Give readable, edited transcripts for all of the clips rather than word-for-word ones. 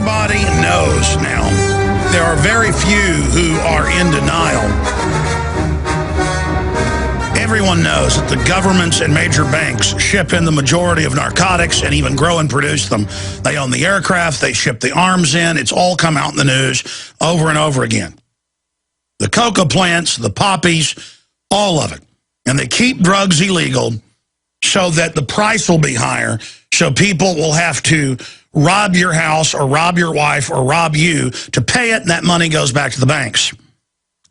Everybody knows now. There are very few who are in denial. Everyone knows that the governments and major banks ship in the majority of narcotics and even grow and produce them. They own the aircraft, they ship the arms in. It's all come out in the news over and over again. The coca plants, the poppies, all of it. And they keep drugs illegal so that the price will be higher, so people will have to rob your house or rob your wife or rob you to pay it, and that money goes back to the banks.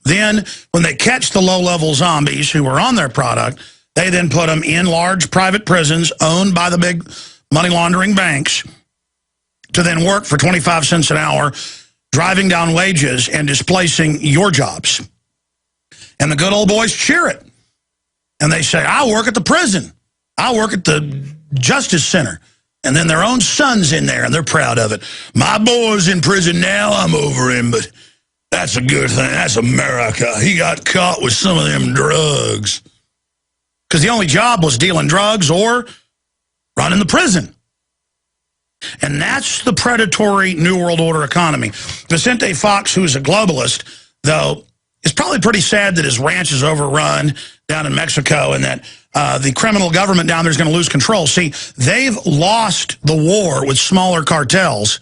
Then, when they catch the low-level zombies who are on their product, they then put them in large private prisons owned by the big money-laundering banks to then work for 25 cents an hour, driving down wages and displacing your jobs. And the good old boys cheer it. And they say, I work at the prison. I work at the Justice Center. And then their own son's in there, and they're proud of it. My boy's in prison now. I'm over him, but that's a good thing. That's America. He got caught with some of them drugs. Because the only job was dealing drugs or running the prison. And that's the predatory New World Order economy. Vicente Fox, who's a globalist, though, is probably pretty sad that his ranch is overrun down in Mexico and that the criminal government down there is going to lose control. See, they've lost the war with smaller cartels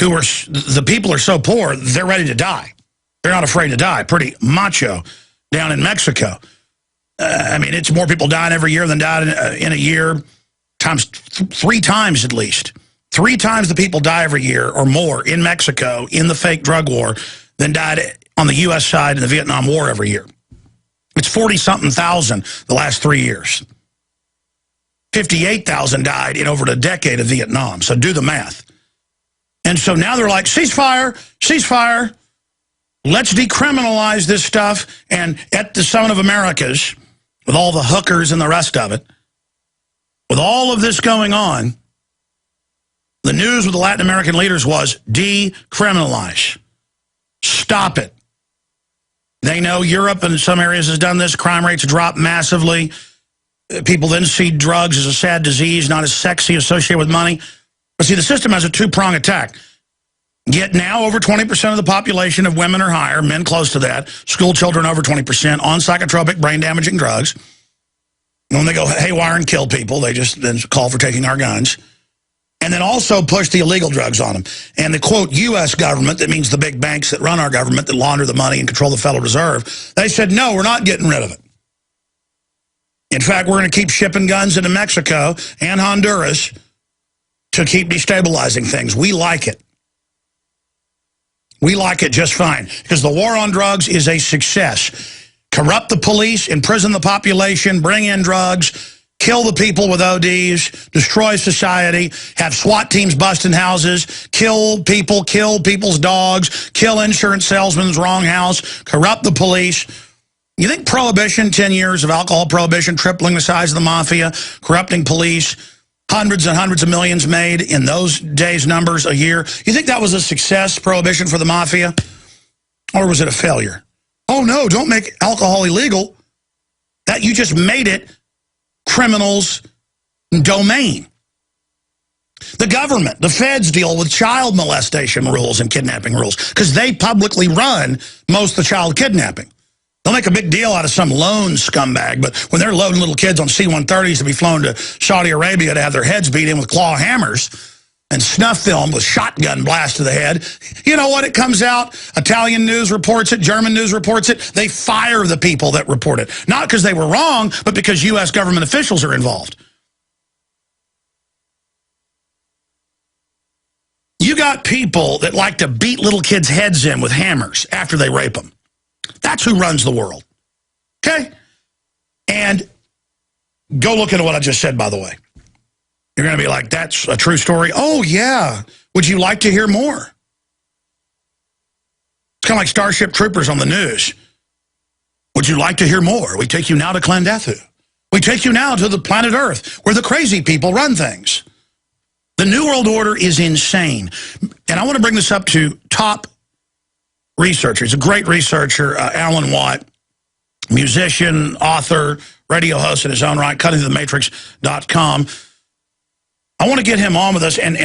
who are, the people are so poor, they're ready to die. They're not afraid to die. Pretty macho down in Mexico. I mean, it's more people dying every year than died in a year, times 3 times at least. 3 times the people die every year or more in Mexico in the fake drug war than died on the U.S. side in the Vietnam War every year. It's 40-something thousand the last 3 years. 58,000 died in over a decade of Vietnam, so do the math. And so now they're like, ceasefire, ceasefire. Let's decriminalize this stuff. And at the Summit of Americas, with all the hookers and the rest of it, with all of this going on, the news with the Latin American leaders was decriminalize. Stop it. They know Europe and some areas has done this. Crime rates drop massively. People then see drugs as a sad disease, not as sexy, associated with money. But see, the system has a 2-prong attack. Yet now over 20% of the population of women or higher, men close to that, school children over 20%, on psychotropic brain-damaging drugs. And when they go haywire and kill people, they just then call for taking our guns. And then also push the illegal drugs on them. And the, quote, U.S. government, that means the big banks that run our government, that launder the money and control the Federal Reserve, they said, no, we're not getting rid of it. In fact, we're going to keep shipping guns into Mexico and Honduras to keep destabilizing things. We like it. We like it just fine. Because the war on drugs is a success. Corrupt the police, imprison the population, bring in drugs, kill the people with ODs, destroy society, have SWAT teams busting houses, kill people's dogs, kill insurance salesmen's wrong house, corrupt the police. You think prohibition, 10 years of alcohol prohibition, tripling the size of the mafia, corrupting police, hundreds and hundreds of millions made in those days' numbers a year. You think that was a success, prohibition for the mafia? Or was it a failure? Oh, no, don't make alcohol illegal. That you just made it criminals' domain. The government, the feds deal with child molestation rules and kidnapping rules because they publicly run most of the child kidnapping. They'll make a big deal out of some lone scumbag, but when they're loading little kids on C-130s to be flown to Saudi Arabia to have their heads beat in with claw hammers and snuff film with shotgun blast to the head, you know what? It comes out, Italian news reports it, German news reports it, they fire the people that report it. Not because they were wrong, but because U.S. government officials are involved. You got people that like to beat little kids' heads in with hammers after they rape them. That's who runs the world, okay? And go look into what I just said, by the way. You're going to be like, that's a true story? Oh, yeah. Would you like to hear more? It's kind of like Starship Troopers on the news. Would you like to hear more? We take you now to Clandethu. We take you now to the planet Earth, where the crazy people run things. The New World Order is insane. And I want to bring this up to top researcher. He's a great researcher, Alan Watt, musician, author, radio host in his own right, cuttingthematrix.com. I want to get him on with us and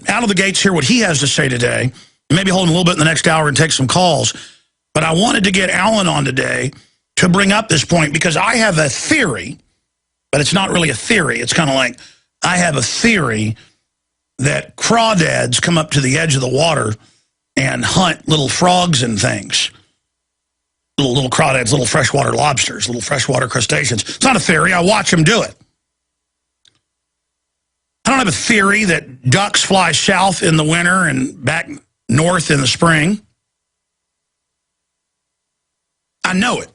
out of the gates hear what he has to say today. Maybe hold him a little bit in the next hour and take some calls. But I wanted to get Alan on today to bring up this point because I have a theory, but it's not really a theory. It's kind of like I have a theory that crawdads come up to the edge of the water and hunt little frogs and things. Little crawdads, little freshwater lobsters, little freshwater crustaceans. It's not a theory. I watch them do it. I don't have a theory that ducks fly south in the winter and back north in the spring. I know it.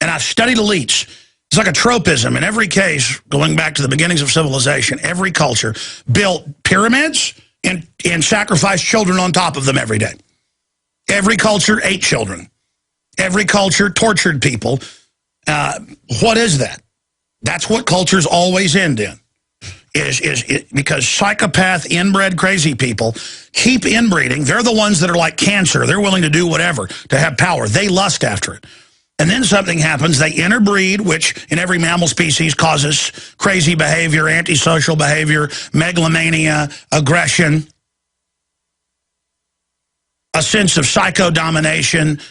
And I've studied elites. It's like a tropism. In every case, going back to the beginnings of civilization, every culture built pyramids and sacrificed children on top of them every day. Every culture ate children. Every culture tortured people. What is that? That's what cultures always end in. Because psychopath, inbred, crazy people keep inbreeding. They're the ones that are like cancer. They're willing to do whatever to have power. They lust after it. And then something happens. They interbreed, which in every mammal species causes crazy behavior, antisocial behavior, megalomania, aggression, a sense of psycho-domination,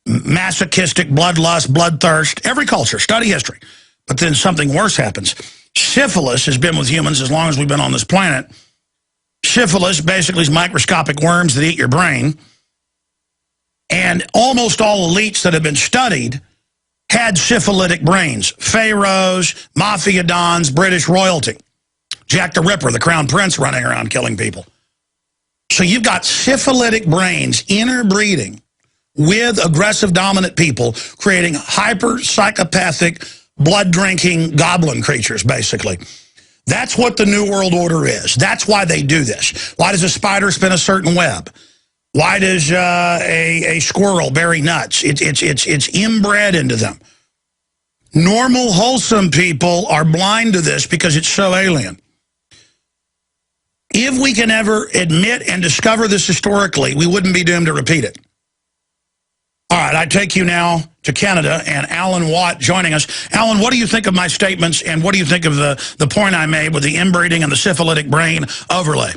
masochistic bloodlust, bloodthirst. Every culture, study history. But then something worse happens. Syphilis has been with humans as long as we've been on this planet. Syphilis basically is microscopic worms that eat your brain. And almost all elites that have been studied had syphilitic brains. Pharaohs, mafia dons, British royalty. Jack the Ripper, the crown prince, running around killing people. So you've got syphilitic brains interbreeding with aggressive dominant people, creating hyper-psychopathic, blood-drinking goblin creatures, basically. That's what the New World Order is. That's why they do this. Why does a spider spin a certain web? Why does a squirrel bury nuts? It's inbred into them. Normal, wholesome people are blind to this because it's so alien. If we can ever admit and discover this historically, we wouldn't be doomed to repeat it. All right, I take you now to Canada, and Alan Watt joining us. Alan, what do you think of my statements, and what do you think of the point I made with the inbreeding and the syphilitic brain overlay?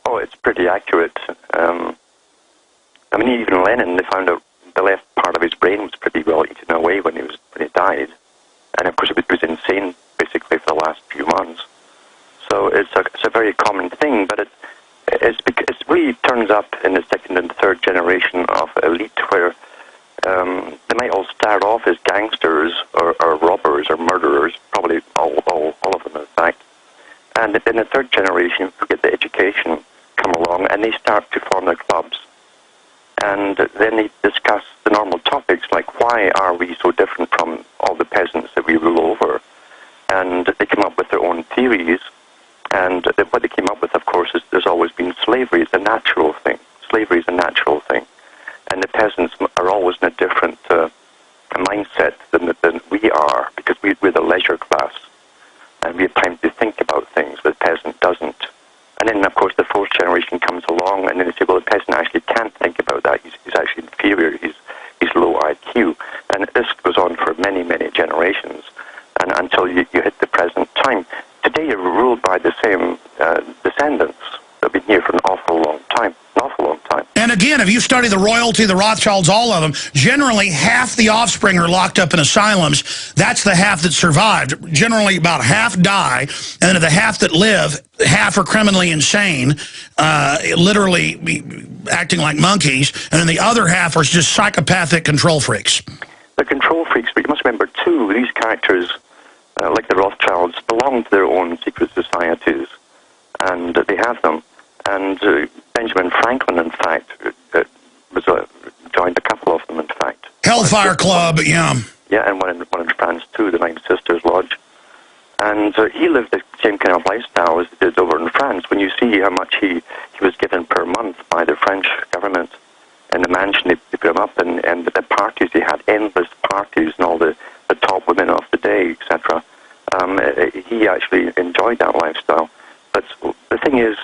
Oh, it's pretty accurate. I mean, even Lenin, they found out the left part of his brain was pretty well eaten away when he died. And of course, it was insane, basically, for the last few months. So it's a very common thing, but it really turns up in the second and third generation of elite where they might all start off as gangsters or robbers or murderers, probably all of them, in fact. And in the third generation, who get the education, come along, and they start to form their clubs. And then they discuss the normal topics, like why are we so different from all the peasants that we rule over? And they come up with their own theories. And what they came up with, of course, is there's always been slavery. It's a natural thing. Slavery is a natural thing. And the peasants are always in a different mindset than we are, because we're the leisure class. And we have time to think about things, but the peasant doesn't. And then, of course, the fourth generation comes along, and then they say, well, the peasant actually can't think about that. He's actually inferior. He's low IQ. And this goes on for many, many generations, and until you hit the present time. Today, you're ruled by the same descendants that have been here for an awful long time. And again, if you study the royalty, the Rothschilds, all of them, generally half the offspring are locked up in asylums. That's the half that survived. Generally, about half die, and then of the half that live, half are criminally insane, literally acting like monkeys, and then the other half are just psychopathic control freaks. The control freaks, but you must remember, too, these characters, like the Rothschilds, belong to their own secret societies, and they have them. And Benjamin Franklin, in fact, joined a couple of them, in fact. Hellfire Club, yeah. Yeah, and one in France, too, the Nine Sisters Lodge. And he lived the same kind of lifestyle as he did over in France. When you see how much he was given per month by the French government, and the mansion they put him up in, and the parties, he had endless parties, and all the top women of the day, etc. He actually enjoyed that lifestyle. But the thing is,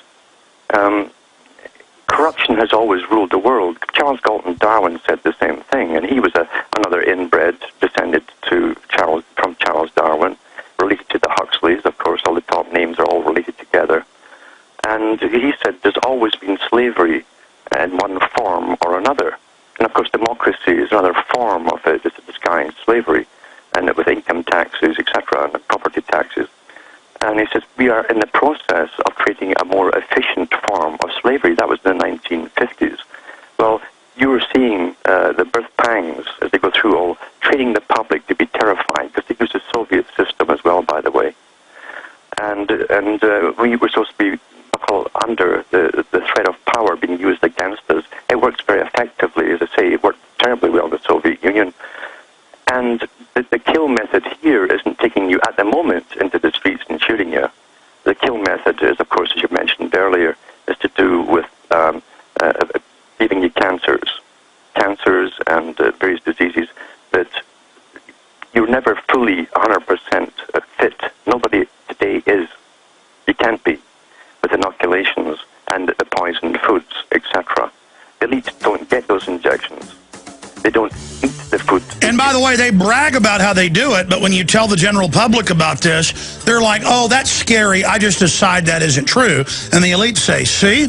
corruption has always ruled the world. Charles Galton Darwin said the same thing, and he was another inbred descended from Charles Darwin, related to the Huxleys. Of course, all the top names are all in one form or another. And of course, democracy is another form of it. It's a disguised slavery, and with income taxes, etc., and property taxes. And he says, we are in the process of creating a more efficient form of slavery. That was in the 1950s. Well, you were seeing the birth pangs as they go through all, training the public to be terrified, because they used the Soviet system as well, by the way. And we were supposed to be under the threat of power being used against us. It works very effectively, as I say. It worked terribly well in the Soviet Union. And the kill method here isn't taking you at the moment into the streets and shooting you. The kill method is, of course, as you mentioned earlier, is to do with giving you cancers and various diseases that you're never fully 100% fit. Nobody today is. You can't be, with inoculations and the poisoned foods, etc. The elites don't get those injections. They don't eat the food. And by the way, they brag about how they do it, but when you tell the general public about this, they're like, oh, that's scary. I just decide that isn't true. And the elites say, see,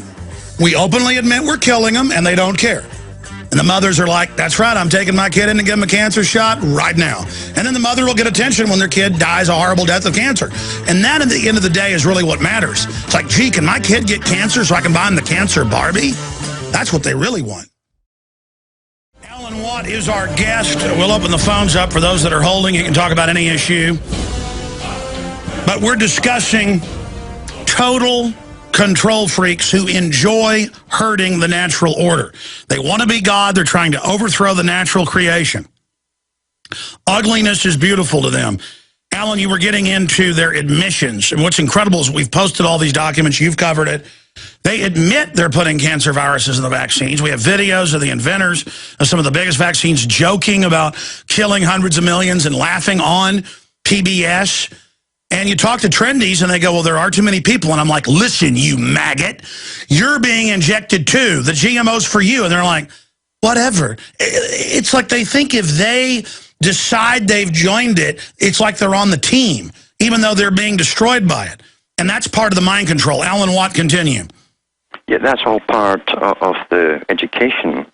we openly admit we're killing them, and they don't care. And the mothers are like, that's right, I'm taking my kid in to give him a cancer shot right now. And then the mother will get attention when their kid dies a horrible death of cancer. And that, at the end of the day, is really what matters. It's like, gee, can my kid get cancer so I can buy him the cancer Barbie? That's what they really want. Alan Watt is our guest. We'll open the phones up for those that are holding. You can talk about any issue. But we're discussing total control freaks who enjoy hurting the natural order. They want to be God. They're trying to overthrow the natural creation. Ugliness is beautiful to them. Alan, you were getting into their admissions. And what's incredible is we've posted all these documents. You've covered it. They admit they're putting cancer viruses in the vaccines. We have videos of the inventors of some of the biggest vaccines joking about killing hundreds of millions and laughing on PBS. And you talk to trendies and they go, well, there are too many people. And I'm like, listen, you maggot, you're being injected too. The GMO's for you. And they're like, whatever. It's like they think if they decide they've joined it, it's like they're on the team, even though they're being destroyed by it. And that's part of the mind control. Alan Watt, continue. Yeah, that's all part of the education.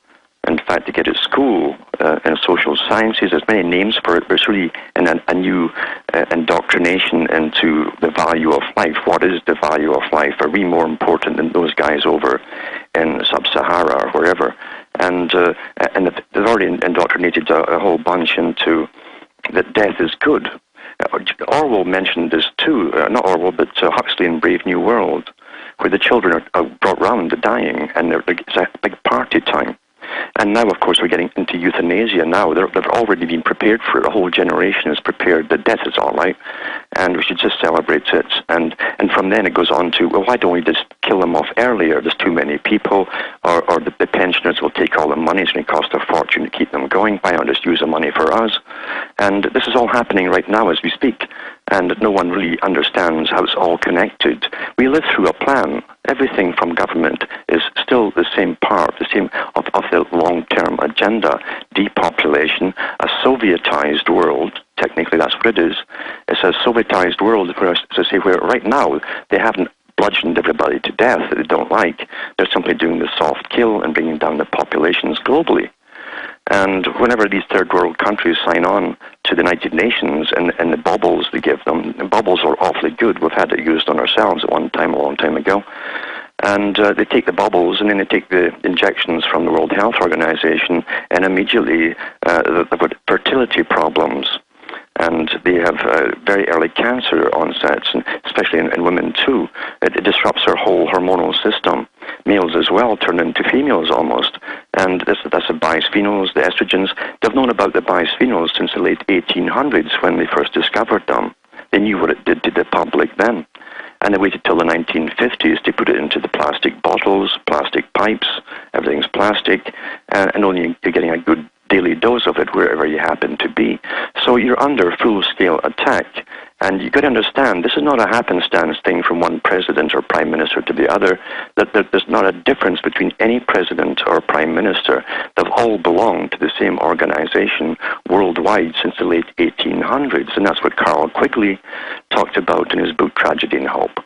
In fact, to get at school in social sciences, there's many names for it, but it's really a new indoctrination into the value of life. What is the value of life? Are we more important than those guys over in Sub-Sahara or wherever? And they've already indoctrinated a whole bunch into that death is good. Orwell mentioned this too, not Orwell, but Huxley in Brave New World, where the children are brought round to dying, and it's a big party time. And now, of course, we're getting into euthanasia now. They've already been prepared for it. A whole generation is prepared that death is all right, and we should just celebrate it. And from then it goes on to, well, why don't we just kill them off earlier? There's too many people, or the pensioners will take all the money. It's going to cost a fortune to keep them going. Why not just use the money for us? And this is all happening right now as we speak, and no one really understands how it's all connected. We live through a plan. Everything from government is still the same part, the same of the long-term agenda. Depopulation, a Sovietized world. Technically, that's what it is. It's a Sovietized world, where right now they haven't bludgeoned everybody to death that they don't like. They're simply doing the soft kill and bringing down the populations globally. And whenever these third world countries sign on to the United Nations and the bubbles they give them, the bubbles are awfully good. We've had it used on ourselves at one time, a long time ago. And they take the bubbles and then they take the injections from the World Health Organization, and immediately they've got fertility problems. And they have very early cancer onsets, and especially in women too. It disrupts their whole hormonal system. Males as well turn into females almost. And that's the bisphenols, the estrogens. They've known about the bisphenols since the late 1800s when they first discovered them. They knew what it did to the public then. And they waited till the 1950s to put it into the plastic bottles, plastic pipes, everything's plastic, and only you're getting a good daily dose of it wherever you happen to be. So you're under full-scale attack. And you've got to understand, this is not a happenstance thing from one president or prime minister to the other. That there's not a difference between any president or prime minister. They've all belonged to the same organization worldwide since the late 1800s. And that's what Carl Quigley talked about in his book, Tragedy and Hope.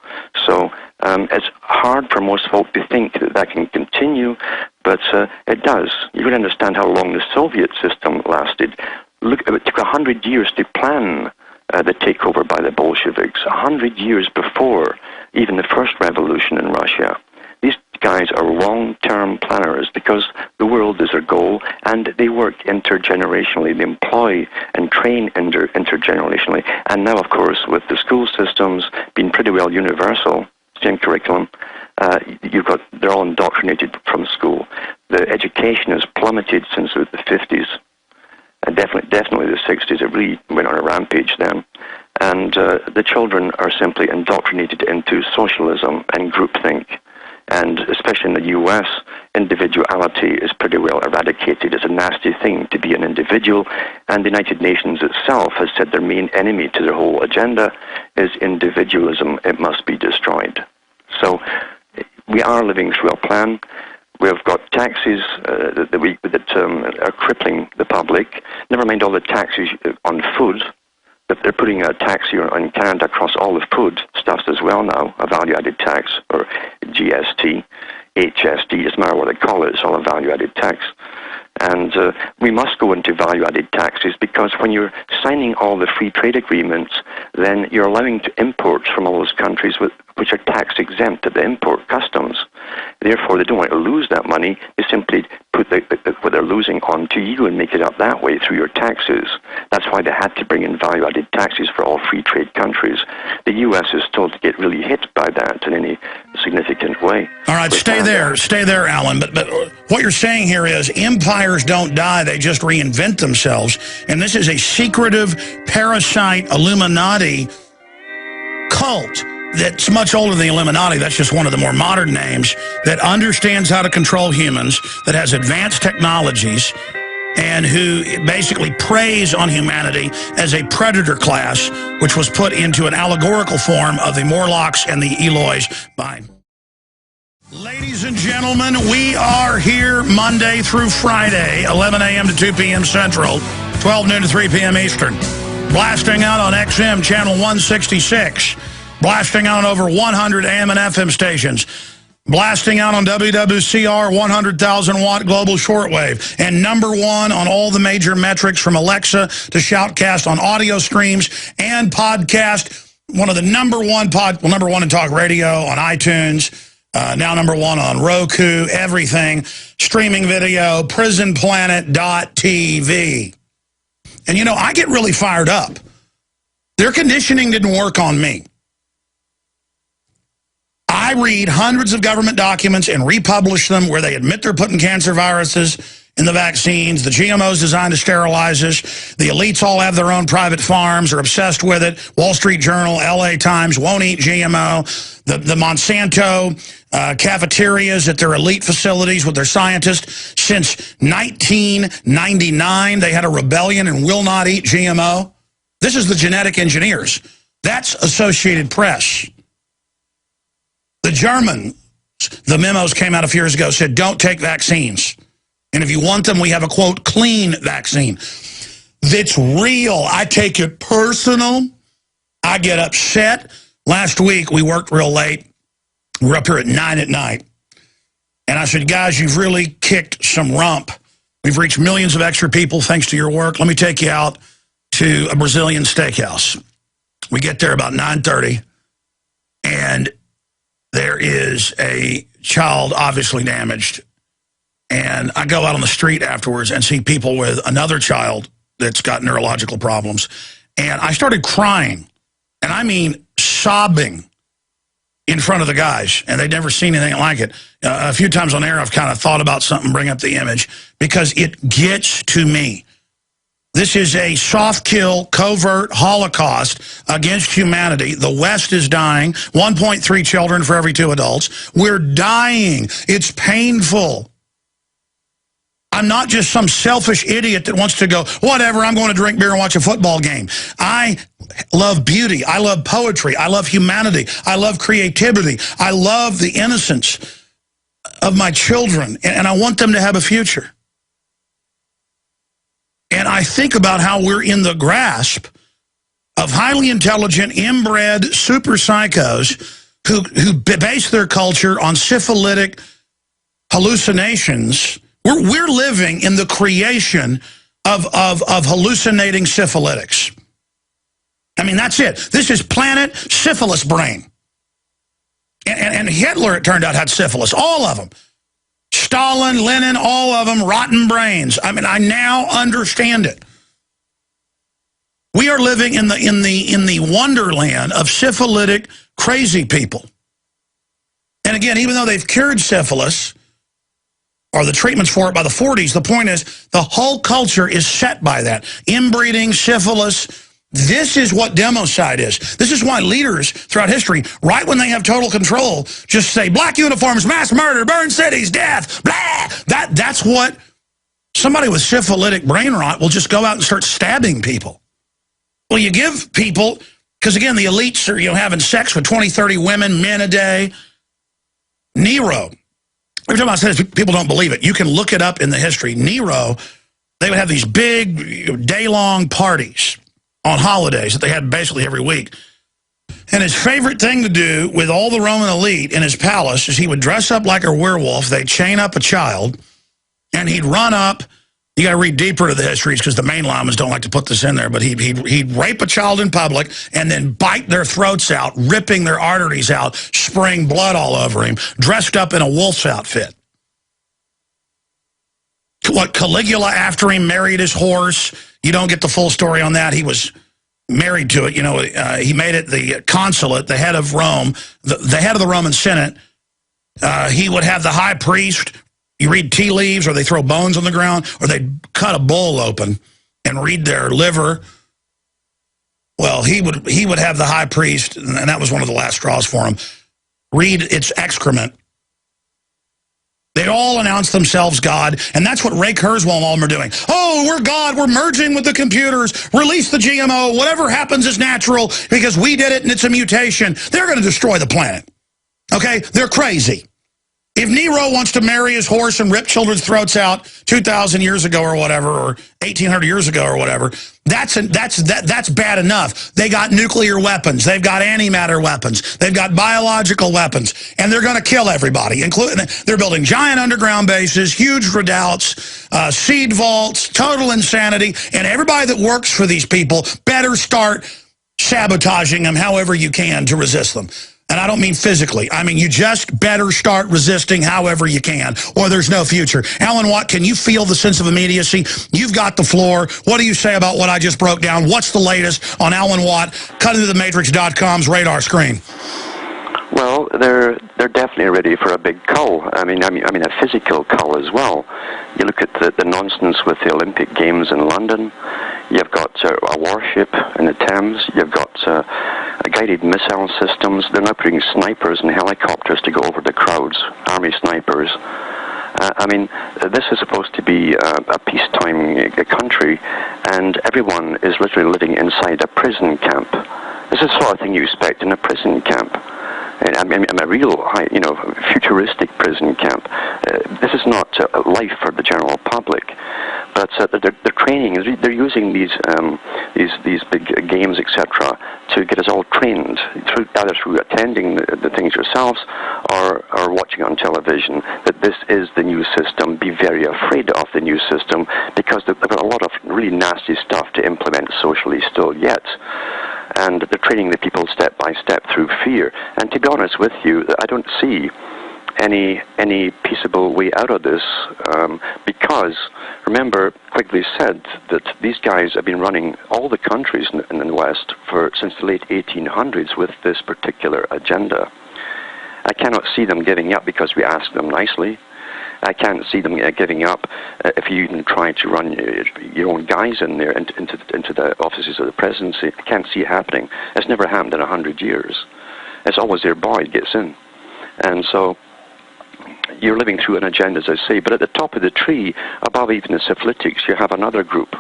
So it's hard for most folk to think that that can continue. But it does. You can understand how long the Soviet system lasted. Look, it took 100 years to plan the takeover by the Bolsheviks, 100 years before even the first revolution in Russia. These guys are long-term planners because the world is their goal, and they work intergenerationally. They employ and train intergenerationally. And now, of course, with the school systems being pretty well universal, same curriculum, they're all indoctrinated from school. The education has plummeted since the 50s. Definitely the 60s. It really went on a rampage then. And the children are simply indoctrinated into socialism and groupthink. And especially in the U.S., individuality is pretty well eradicated. It's a nasty thing to be an individual. And the United Nations itself has said their main enemy to their whole agenda is individualism. It must be destroyed. So we are living through a plan. We've got taxes that are crippling the public. Never mind all the taxes on food. But they're putting a tax here in Canada across all the food stuffs as well now, a value-added tax, or GST, HST, doesn't matter what they call it, it's all a value-added tax. And we must go into value-added taxes because when you're signing all the free trade agreements, then you're allowing to imports from all those countries which are tax-exempt at the import customs. Therefore, they don't want to lose that money. They simply put what they're losing onto you and make it up that way through your taxes. That's why they had to bring in value-added taxes for all free trade countries. The U.S. is told to get really hit by that in any significant way. All right, stay there, Alan. But what you're saying here is empires don't die, they just reinvent themselves. And this is a secretive, parasite, Illuminati cult that's much older than the Illuminati. That's just one of the more modern names that understands how to control humans, that has advanced technologies, and who basically preys on humanity as a predator class, which was put into an allegorical form of the Morlocks and the Eloys by... Ladies and gentlemen, we are here Monday through Friday, 11 a.m. to 2 p.m. Central, 12 noon to 3 p.m. Eastern. Blasting out on XM Channel 166. Blasting out on over 100 AM and FM stations. Blasting out on WWCR 100,000-watt global shortwave. And #1 on all the major metrics from Alexa to Shoutcast on audio streams and podcast. One of the number one in talk radio on iTunes. Now #1 on Roku, everything. Streaming video, prisonplanet.tv. And, you know, I get really fired up. Their conditioning didn't work on me. I read hundreds of government documents and republish them where they admit they're putting cancer viruses in the vaccines, the GMOs designed to sterilize us, the elites all have their own private farms, are obsessed with it, Wall Street Journal, LA Times, won't eat GMO, the Monsanto cafeterias at their elite facilities with their scientists. Since 1999, they had a rebellion and will not eat GMO. This is the genetic engineers. That's Associated Press. The Germans, the memos came out a few years ago, said don't take vaccines. And if you want them, we have a, quote, clean vaccine. That's real. I take it personal. I get upset. Last week, we worked real late. We're up here at 9 at night. And I said, guys, you've really kicked some rump. We've reached millions of extra people thanks to your work. Let me take you out to a Brazilian steakhouse. We get there about 9:30, and there is a child obviously damaged. And I go out on the street afterwards and see people with another child that's got neurological problems. And I started crying, and I mean sobbing, in front of the guys. And they'd never seen anything like it. A few times on air, I've kind of thought about something, bring up the image, because it gets to me. This is a soft kill, covert holocaust against humanity. The West is dying. 1.3 children for every 2 adults. We're dying. It's painful. I'm not just some selfish idiot that wants to go, whatever, I'm going to drink beer and watch a football game. I love beauty. I love poetry. I love humanity. I love creativity. I love the innocence of my children, and I want them to have a future. And I think about how we're in the grasp of highly intelligent, inbred super psychos who base their culture on syphilitic, hallucinations. We're living in the creation of hallucinating syphilitics. I mean, that's it. This is planet syphilis brain. And Hitler, it turned out, had syphilis. All of them. Stalin, Lenin, all of them, rotten brains. I mean, I now understand it. We are living in the wonderland of syphilitic crazy people. And again, even though they've cured syphilis, or the treatments for it by the 40s, the point is the whole culture is set by that. Inbreeding, syphilis. This is what democide is. This is why leaders throughout history, right when they have total control, just say, black uniforms, mass murder, burn cities, death, blah. That's what somebody with syphilitic brain rot will just go out and start stabbing people. Well, you give people, because again, the elites are having sex with 20, 30 women, men a day. Nero. Every time I say this, people don't believe it. You can look it up in the history. Nero, they would have these big day-long parties on holidays that they had basically every week. And his favorite thing to do with all the Roman elite in his palace is he would dress up like a werewolf, they'd chain up a child, and he'd run up. You got to read deeper to the histories because the mainliners don't like to put this in there, but he'd rape a child in public and then bite their throats out, ripping their arteries out, spraying blood all over him, dressed up in a wolf's outfit. What, Caligula after him married his horse? You don't get the full story on that. He was married to it. He made it the consulate, the head of Rome, the head of the Roman Senate. He would have the high priest. You read tea leaves, or they throw bones on the ground, or they'd cut a bull open and read their liver. Well, he would have the high priest, and that was one of the last straws for him, read its excrement. They'd all announce themselves God, and that's what Ray Kurzweil and all of them are doing. Oh, we're God, we're merging with the computers, release the GMO, whatever happens is natural because we did it and it's a mutation. They're going to destroy the planet. Okay? They're crazy. If Nero wants to marry his horse and rip children's throats out 2,000 years ago or whatever, or 1,800 years ago or whatever, that's bad enough. They got nuclear weapons. They've got antimatter weapons. They've got biological weapons. And they're going to kill everybody, including they're building giant underground bases, huge redoubts, seed vaults, total insanity. And everybody that works for these people better start sabotaging them however you can to resist them. And I don't mean physically. I mean, you just better start resisting however you can, or there's no future. Alan Watt, can you feel the sense of immediacy? You've got the floor. What do you say about what I just broke down? What's the latest on Alan Watt, cuttingthematrix.com's radar screen? Well, they're definitely ready for a big cull. I mean a physical cull as well. You look at the nonsense with the Olympic Games in London. You've got a warship in the Thames. You've got guided missile systems. They're now putting snipers and helicopters to go over the crowds, army snipers. I mean, this is supposed to be a peacetime country, and everyone is literally living inside a prison camp. This is the sort of thing you expect in a prison camp. I mean, a real, futuristic prison camp. This is not life for the general public, but they're training. They're using these big games, etc., to get us all trained, either through attending the things yourselves or watching on television. That this is the new system. Be very afraid of the new system because they've got a lot of really nasty stuff to implement socially still yet. And they're training the people step by step through fear. And to be honest with you, I don't see any peaceable way out of this because, remember, Quigley said that these guys have been running all the countries in the West since the late 1800s with this particular agenda. I cannot see them giving up because we asked them nicely. I can't see them giving up if you even try to run your own guys in there into the offices of the presidency. I can't see it happening. It's never happened in 100 years. It's always their boy gets in. And so you're living through an agenda, as I say, but at the top of the tree, above even the syphilitics, you have another group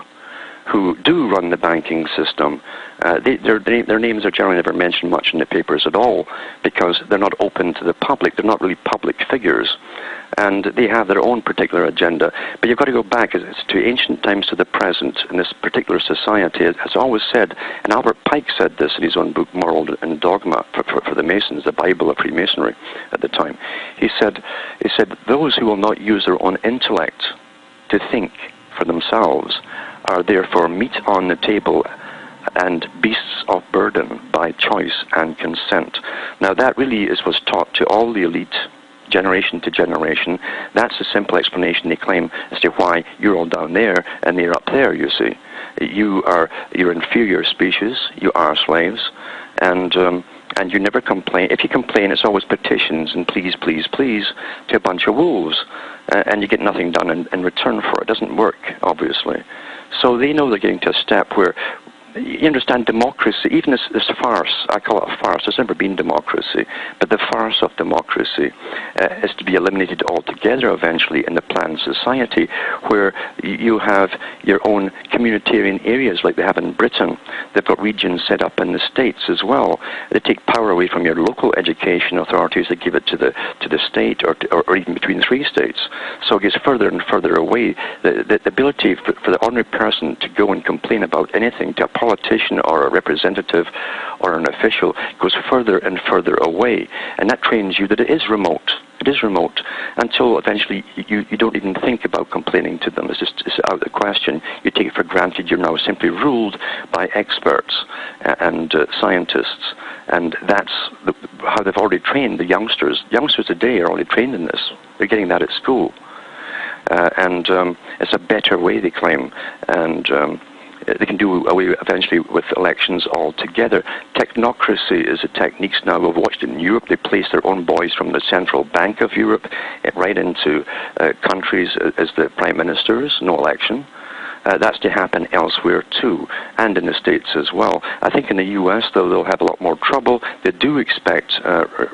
who do run the banking system. Their names are generally never mentioned much in the papers at all because they're not open to the public. They're not really public figures. and they have their own particular agenda. But you've got to go back to ancient times to the present in this particular society. It has always said, and Albert Pike said this in his own book, Moral and Dogma, for the Masons, the Bible of Freemasonry at the time. He said, those who will not use their own intellect to think for themselves are therefore meat on the table and beasts of burden by choice and consent. Now that really was taught to all the elite, generation to generation. That's the simple explanation they claim as to why you're all down there and they're up there, you see. You're inferior species, you are slaves, and you never complain. If you complain, it's always petitions and please, please, please to a bunch of wolves, and you get nothing done in return for it. It doesn't work, obviously. So they know they're getting to a step where, you understand, democracy, even this farce, I call it a farce, there's never been democracy, but the farce of democracy is to be eliminated altogether eventually in the planned society, where you have your own communitarian areas like they have in Britain. They've got regions set up in the States as well. They take power away from your local education authorities, they give it to the state or even between 3 states. So it gets further and further away. The ability for the ordinary person to go and complain about anything to a politician or a representative or an official goes further and further away, and that trains you that it is remote. It is remote until eventually you don't even think about complaining to them. It's out of the question. You take it for granted. You're now simply ruled by experts and scientists, and that's how they've already trained the youngsters. Youngsters today are already trained in this. They're getting that at school, and it's a better way, they claim, and they can do away eventually with elections altogether. Technocracy is a technique now we've watched in Europe. They place their own boys from the Central Bank of Europe right into countries as the prime ministers, no election. That's to happen elsewhere too, and in the States as well. I think in the U.S., though, they'll have a lot more trouble. They do expect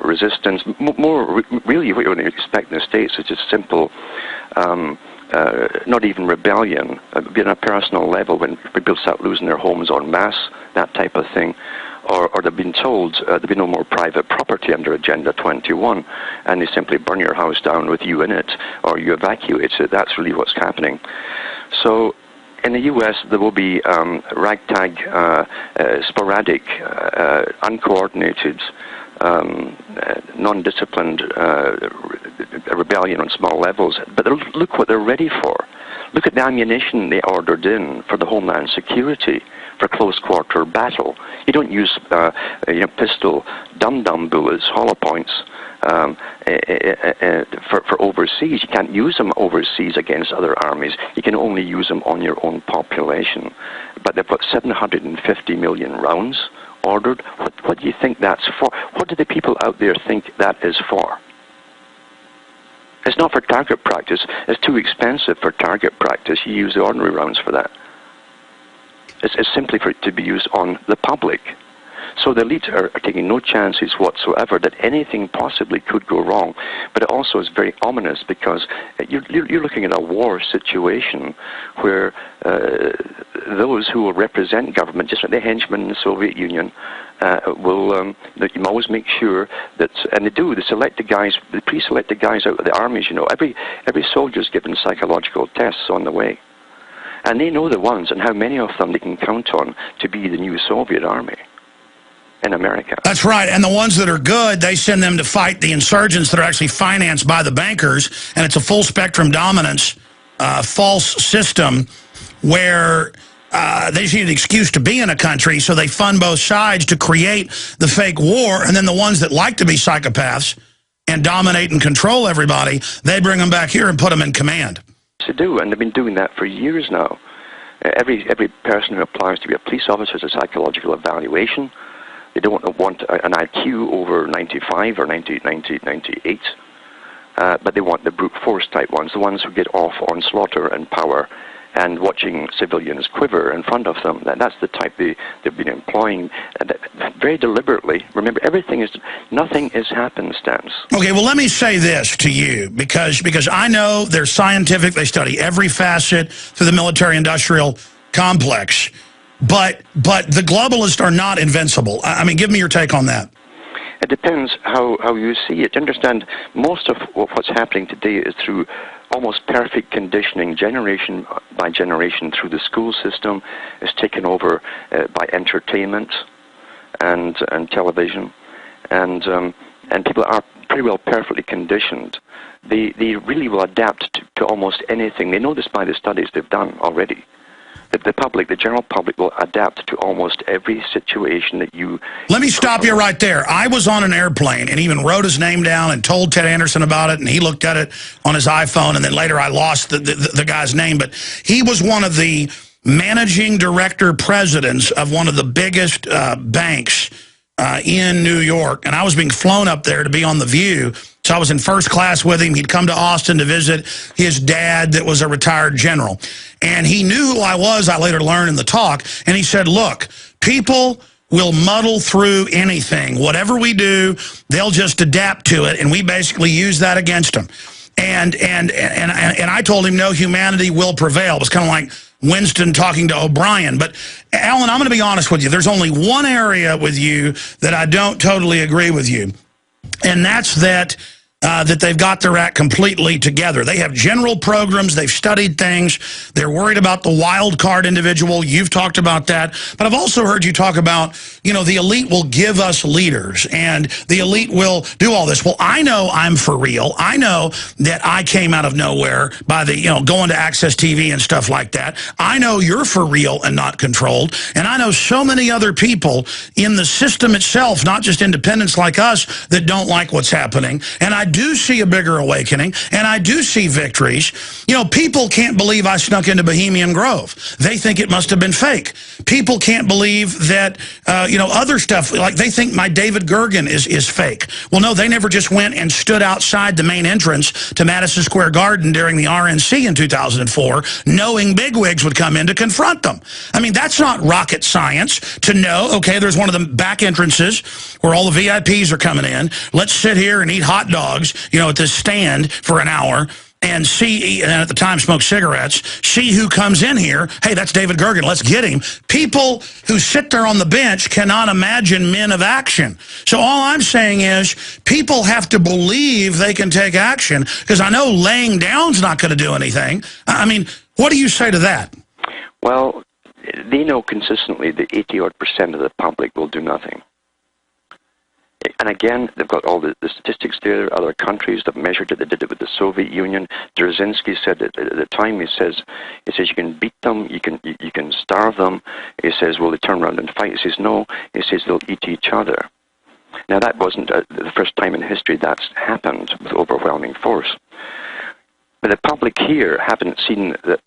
resistance. More really what you would expect in the States is just simple not even rebellion, be on a personal level when people start losing their homes en masse, that type of thing. Or they've been told there'll be no more private property under Agenda 21, and they simply burn your house down with you in it, or you evacuate it. That's really what's happening. So in the U.S., there will be ragtag, sporadic, uncoordinated, non-disciplined rebellion on small levels. But look what they're ready for. Look at the ammunition they ordered in for the Homeland Security for close-quarter battle. You don't use pistol dum-dum bullets, hollow points, for overseas. You can't use them overseas against other armies. You can only use them on your own population. But they've got 750 million rounds ordered. What do you think that's for? What do the people out there think that is for? It's not for target practice. It's too expensive for target practice. You use the ordinary rounds for that. It's simply for it to be used on the public. So the elites are taking no chances whatsoever that anything possibly could go wrong. But it also is very ominous because you're looking at a war situation where those who will represent government, just like the henchmen in the Soviet Union, will you always make sure that, and they select the guys, they pre-select the guys out of the armies. Every soldier's given psychological tests on the way. And they know the ones and how many of them they can count on to be the new Soviet army in America. That's right. And the ones that are good, they send them to fight the insurgents that are actually financed by the bankers. And it's a full spectrum dominance, false system where they just need an excuse to be in a country, so they fund both sides to create the fake war. And then the ones that like to be psychopaths and dominate and control everybody, they bring them back here and put them in command. To do, and they've been doing that for years now. Every person who applies to be a police officer has a psychological evaluation. They don't want an IQ over 95 or 98, but they want the brute force type ones, the ones who get off on slaughter and power and watching civilians quiver in front of them. That's the type they've been employing very deliberately. Remember, nothing is happenstance. Okay, well, let me say this to you, because I know they're scientific. They study every facet through the military-industrial complex. But the globalists are not invincible. I mean, give me your take on that. depends how you see it. Understand, most of what's happening today is through almost perfect conditioning, generation by generation, through the school system. Is taken over by entertainment and television, and people are pretty well perfectly conditioned. They really will adapt to almost anything. They know this by the studies they've done already. The public, the general public, will adapt to almost every situation that you... Let me stop you right there. I was on an airplane and even wrote his name down and told Ted Anderson about it, and he looked at it on his iPhone, and then later I lost the guy's name, but he was one of the managing director presidents of one of the biggest banks in New York, and I was being flown up there to be on The View. So I was in first class with him. He'd come to Austin to visit his dad that was a retired general. And he knew who I was, I later learned in the talk. And he said, look, people will muddle through anything. Whatever we do, they'll just adapt to it. And we basically use that against them. And I told him, no, humanity will prevail. It was kind of like Winston talking to O'Brien. But, Alan, I'm going to be honest with you. There's only one area with you that I don't totally agree with you. And that's that they've got their act completely together. They have general programs. They've studied things. They're worried about the wild card individual. You've talked about that. But I've also heard you talk about, you know, the elite will give us leaders and the elite will do all this. Well, I know I'm for real. I know that I came out of nowhere by the, you know, going to Access TV and stuff like that. I know you're for real and not controlled. And I know so many other people in the system itself, not just independents like us, that don't like what's happening. And I do see a bigger awakening, and I do see victories. You know, people can't believe I snuck into Bohemian Grove. They think it must have been fake. People can't believe that, you know, other stuff, like they think my David Gergen is fake. Well, no, they never just went and stood outside the main entrance to Madison Square Garden during the RNC in 2004, knowing bigwigs would come in to confront them. I mean, that's not rocket science to know, okay, there's one of the back entrances where all the VIPs are coming in. Let's sit here and eat hot dogs, you know, at this stand for an hour and see, and at the time smoke cigarettes, see who comes in here. Hey, that's David Gergen, let's get him. People who sit there on the bench cannot imagine men of action. So all I'm saying is people have to believe they can take action, because I know laying down's not going to do anything. I mean, what do you say to that? Well, they know consistently that 80-odd% of the public will do nothing. And again, they've got all the statistics there. Other countries that measured it. They did it with the Soviet Union. Dzerzhinsky said at the time, he says you can beat them, you can starve them. He says, will they turn around and fight? He says, no. He says they'll eat each other. Now that wasn't the first time in history that's happened with overwhelming force. But the public here haven't seen that.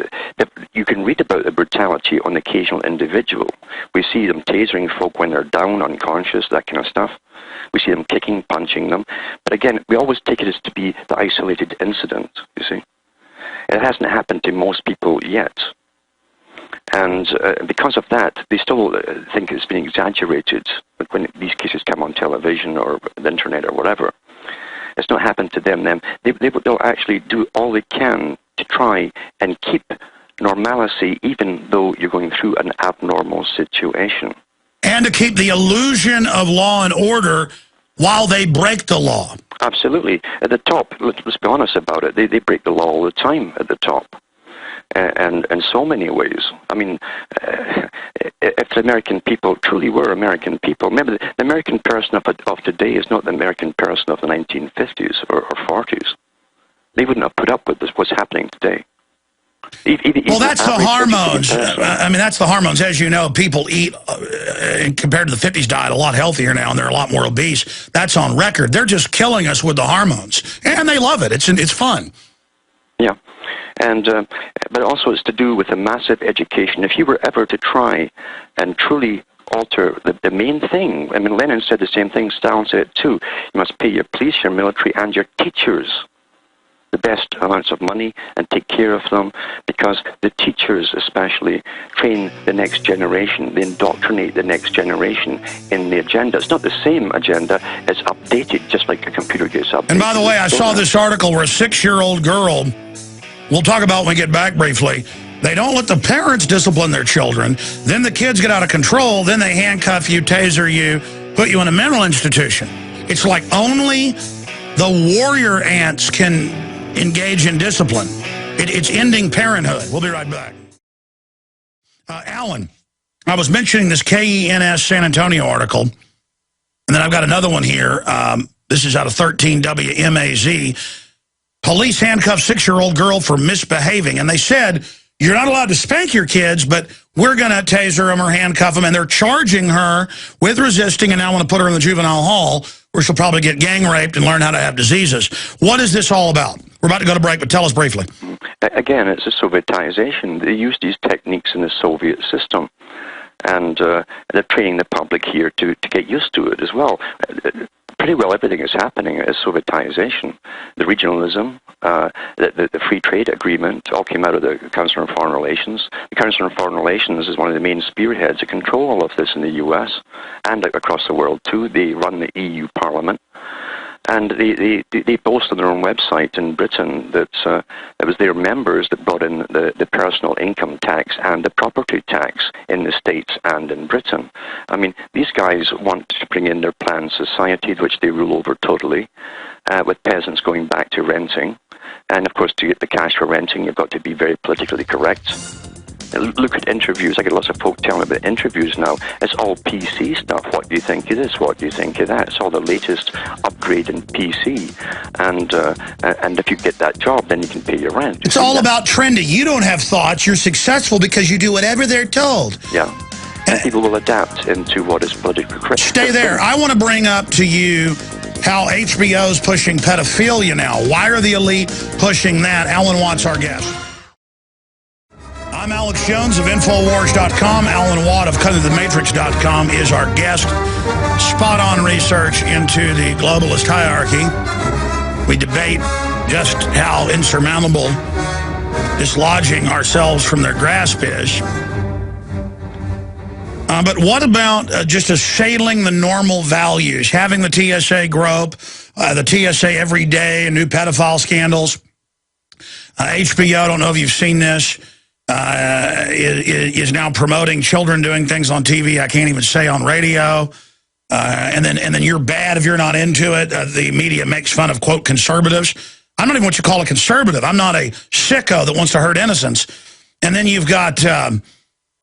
You can read about the brutality on the occasional individual. We see them tasering folk when they're down, unconscious, that kind of stuff. We see them kicking, punching them. But again, we always take it as to be the isolated incident, you see. It hasn't happened to most people yet. And because of that, they still think it's been exaggerated when these cases come on television or the internet or whatever. It's not happened to them. They'll actually do all they can to try and keep normalcy, even though you're going through an abnormal situation. And to keep the illusion of law and order while they break the law. Absolutely. At the top, let's be honest about it, they break the law all the time at the top. And in so many ways. I mean, if the American people truly were American people, remember, the American person of today is not the American person of the 1950s or 40s. They wouldn't have put up with what's happening today. Well, that's the hormones. I mean, that's the hormones. As you know, people eat, compared to the 50s diet, a lot healthier now, and they're a lot more obese. That's on record. They're just killing us with the hormones. And they love it. It's fun. Yeah. And but also it's to do with a massive education. If you were ever to try and truly alter the main thing, I mean, Lenin said the same thing, Stalin said it too. You must pay your police, your military, and your teachers the best amounts of money and take care of them, because the teachers especially train the next generation. They indoctrinate the next generation in the agenda. It's not the same agenda. It's updated just like a computer gets updated. And by the way, I saw this article where a 6-year-old girl, we'll talk about when we get back briefly, they don't let the parents discipline their children. Then the kids get out of control. Then they handcuff you, taser you, put you in a mental institution. It's like only the warrior ants can engage in discipline. It's ending parenthood. We'll be right back. Alan, I was mentioning this KENS San Antonio article, and then I've got another one here. This is out of 13 WMAZ. Police handcuff 6-year-old girl for misbehaving, and they said, you're not allowed to spank your kids, but we're going to taser them or handcuff them, and they're charging her with resisting and now want to put her in the juvenile hall where she'll probably get gang raped and learn how to have diseases. What is this all about? We're about to go to break, but tell us briefly. Again, it's a Sovietization. They used these techniques in the Soviet system, and they're training the public here to get used to it as well. Pretty well everything is happening as Sovietization. The regionalism, the free trade agreement all came out of the Council on Foreign Relations. The Council on Foreign Relations is one of the main spearheads that control all of this in the US and across the world too. They run the EU Parliament. And they boast on their own website in Britain that it was their members that brought in the personal income tax and the property tax in the States and in Britain. I mean, these guys want to bring in their planned society, which they rule over totally, with peasants going back to renting. And, of course, to get the cash for renting, you've got to be very politically correct. Look at interviews. I get lots of folk telling about interviews now. It's all PC stuff. What do you think of this? What do you think of that? It's all the latest upgrade in PC. And if you get that job, then you can pay your rent. It's all about trendy. You don't have thoughts. You're successful because you do whatever they're told. Yeah. And people will adapt into what is politically correct. Stay there. I want to bring up to you how HBO's pushing pedophilia now. Why are the elite pushing that? Alan Watt's our guest. I'm Alex Jones of Infowars.com. Alan Watt of CuttingTheMatrix.com is our guest. Spot-on research into the globalist hierarchy. We debate just how insurmountable dislodging ourselves from their grasp is. But what about just assailing the normal values, having the TSA grope, the TSA every day, and new pedophile scandals? HBO, I don't know if you've seen this, is now promoting children doing things on TV I can't even say on radio. And then you're bad if you're not into it. The media makes fun of, quote, conservatives. I'm not even what you call a conservative. I'm not a sicko that wants to hurt innocents. And then you've got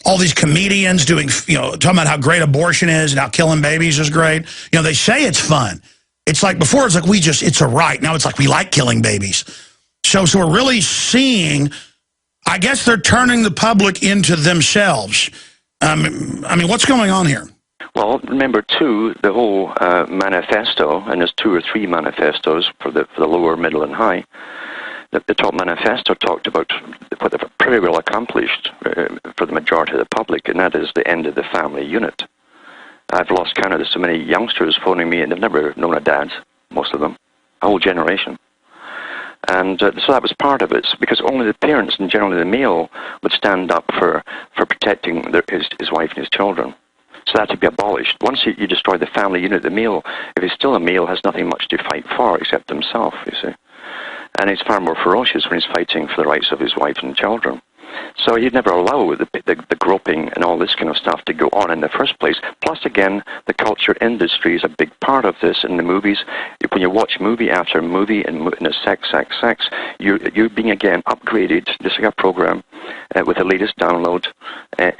all these comedians doing, talking about how great abortion is and how killing babies is great. They say it's fun. It's like before it's like it's a right. Now it's like we like killing babies. So we're really seeing, I guess they're turning the public into themselves. I mean, what's going on here? Well, remember, too, the whole manifesto, and there's 2 or 3 manifestos for the lower, middle, and high. The top manifesto talked about what they've pretty well accomplished for the majority of the public, and that is the end of the family unit. I've lost count of this. So many youngsters phoning me, and they've never known a dad, most of them, a whole generation. And so that was part of it, because only the parents, and generally the male, would stand up for protecting his wife and his children. So that had to be abolished. Once you destroy the family unit, the male, if he's still a male, has nothing much to fight for except himself, you see. And he's far more ferocious when he's fighting for the rights of his wife and children. So you'd never allow the groping and all this kind of stuff to go on in the first place. Plus, again, the culture industry is a big part of this. In the movies, when you watch movie after movie and it's sex, you're being, again, upgraded, just like a program, with the latest download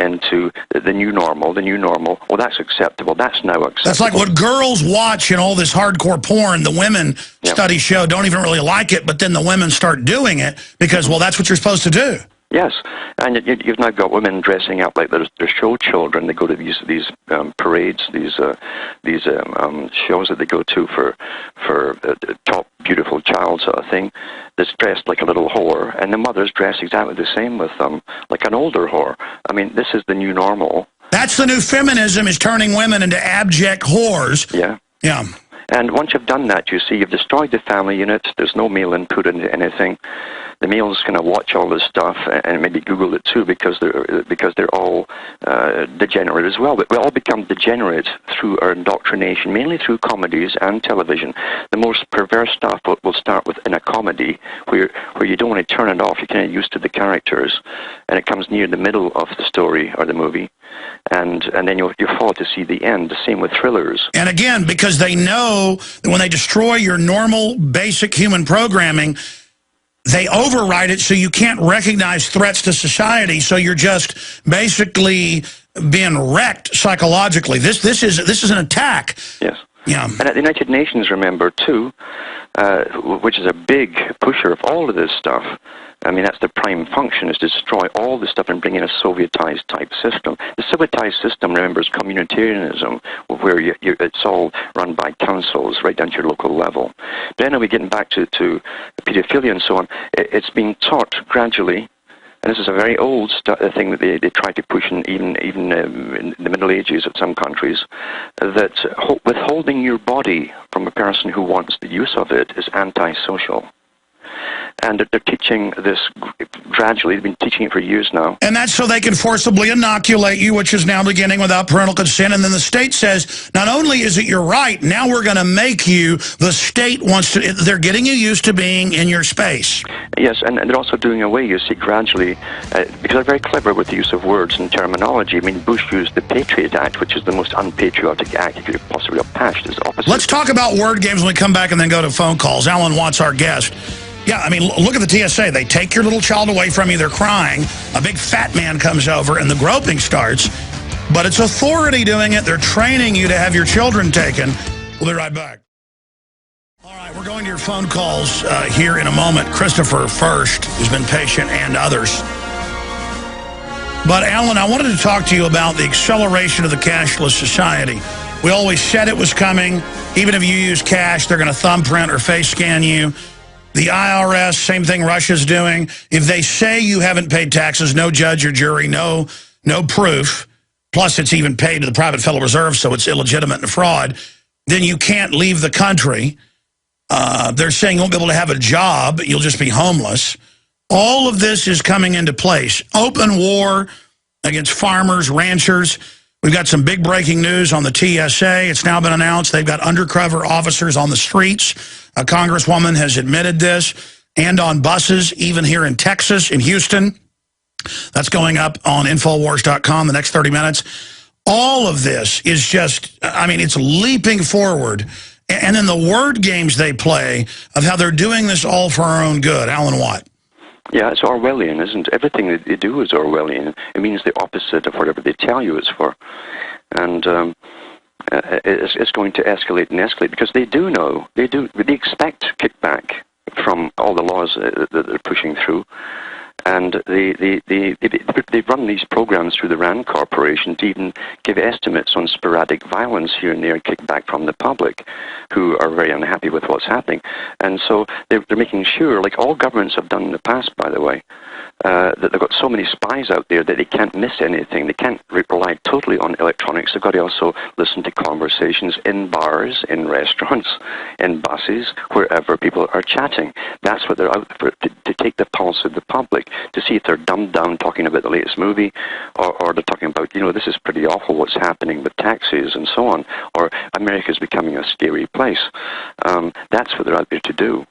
into the new normal. The new normal, well, that's acceptable. That's now acceptable. That's like what girls watch in all this hardcore porn. The women, studies show, don't even really like it, but then the women start doing it because, well, that's what you're supposed to do. Yes, and you've now got women dressing up like they're show children. They go to these parades, these shows that they go to for the top beautiful child sort of thing. That's dressed like a little whore, and the mother's dressed exactly the same with them, like an older whore. I mean, this is the new normal. That's the new feminism, is turning women into abject whores. Yeah. Yeah. And once you've done that, you see, you've destroyed the family unit. There's no male input into anything. the males kind of watch all this stuff and maybe Google it too because they're all degenerate as well. But we all become degenerate through our indoctrination, mainly through comedies and television. The most perverse stuff will start with in a comedy where you don't want to turn it off. You're kind of used to the characters, and it comes near the middle of the story or the movie, and then you fall to see the end. The same with thrillers. And again, because they know that when they destroy your normal, basic human programming, they override it so you can't recognize threats to society. So you're just basically being wrecked psychologically. This is an attack. Yes. Yeah. And at the United Nations, remember too, which is a big pusher of all of this stuff. I mean, that's the prime function, is to destroy all this stuff and bring in a Sovietized type system. The Sovietized system, remember, is communitarianism, where it's all run by councils right down to your local level. But anyway, getting back to pedophilia and so on, it's being taught gradually, and this is a very old thing that they try to push even in the Middle Ages of some countries, that withholding your body from a person who wants the use of it is antisocial. And they're teaching this gradually. They've been teaching it for years now. And that's so they can forcibly inoculate you, which is now beginning without parental consent. And then the state says, not only is it your right, now we're going to make you, the state wants to, they're getting you used to being in your space. Yes, and they're also doing away, you see, gradually, because they're very clever with the use of words and terminology. I mean, Bush used the Patriot Act, which is the most unpatriotic act you could have possibly have passed. It's opposite. Let's talk about word games when we come back and then go to phone calls. Alan Watts, our guest. Yeah, I mean, look at the TSA. They take your little child away from you. They're crying. A big fat man comes over, and the groping starts. But it's authority doing it. They're training you to have your children taken. We'll be right back. All right, we're going to your phone calls here in a moment. Christopher first, who's been patient, and others. But, Alan, I wanted to talk to you about the acceleration of the cashless society. We always said it was coming. Even if you use cash, they're going to thumbprint or face scan you. The IRS, same thing Russia's doing. If they say you haven't paid taxes, no judge or jury, no proof, plus it's even paid to the private Federal Reserve, so it's illegitimate and fraud, then you can't leave the country. They're saying you won't be able to have a job. You'll just be homeless. All of this is coming into place. Open war against farmers, ranchers. We've got some big breaking news on the TSA. It's now been announced they've got undercover officers on the streets. A congresswoman has admitted this. And on buses, even here in Texas, in Houston. That's going up on Infowars.com the next 30 minutes. All of this is just, I mean, it's leaping forward. And then the word games they play of how they're doing this all for our own good. Alan Watt. Yeah, it's Orwellian, isn't it? Everything that they do is Orwellian. It means the opposite of whatever they tell you it's for. And it's going to escalate and escalate because they do know, they expect kickback from all the laws that they're pushing through. And they run these programs through the RAND Corporation to even give estimates on sporadic violence here and there, kickback from the public, who are very unhappy with what's happening. And so they're making sure, like all governments have done in the past, by the way, that they've got so many spies out there that they can't miss anything. They can't rely totally on electronics. They've got to also listen to conversations in bars, in restaurants, in buses, wherever people are chatting. That's what they're out for, to take the pulse of the public, to see if they're dumbed down talking about the latest movie, or they're talking about, you know, this is pretty awful what's happening with taxes and so on, or America's becoming a scary place. That's what they're out there to do.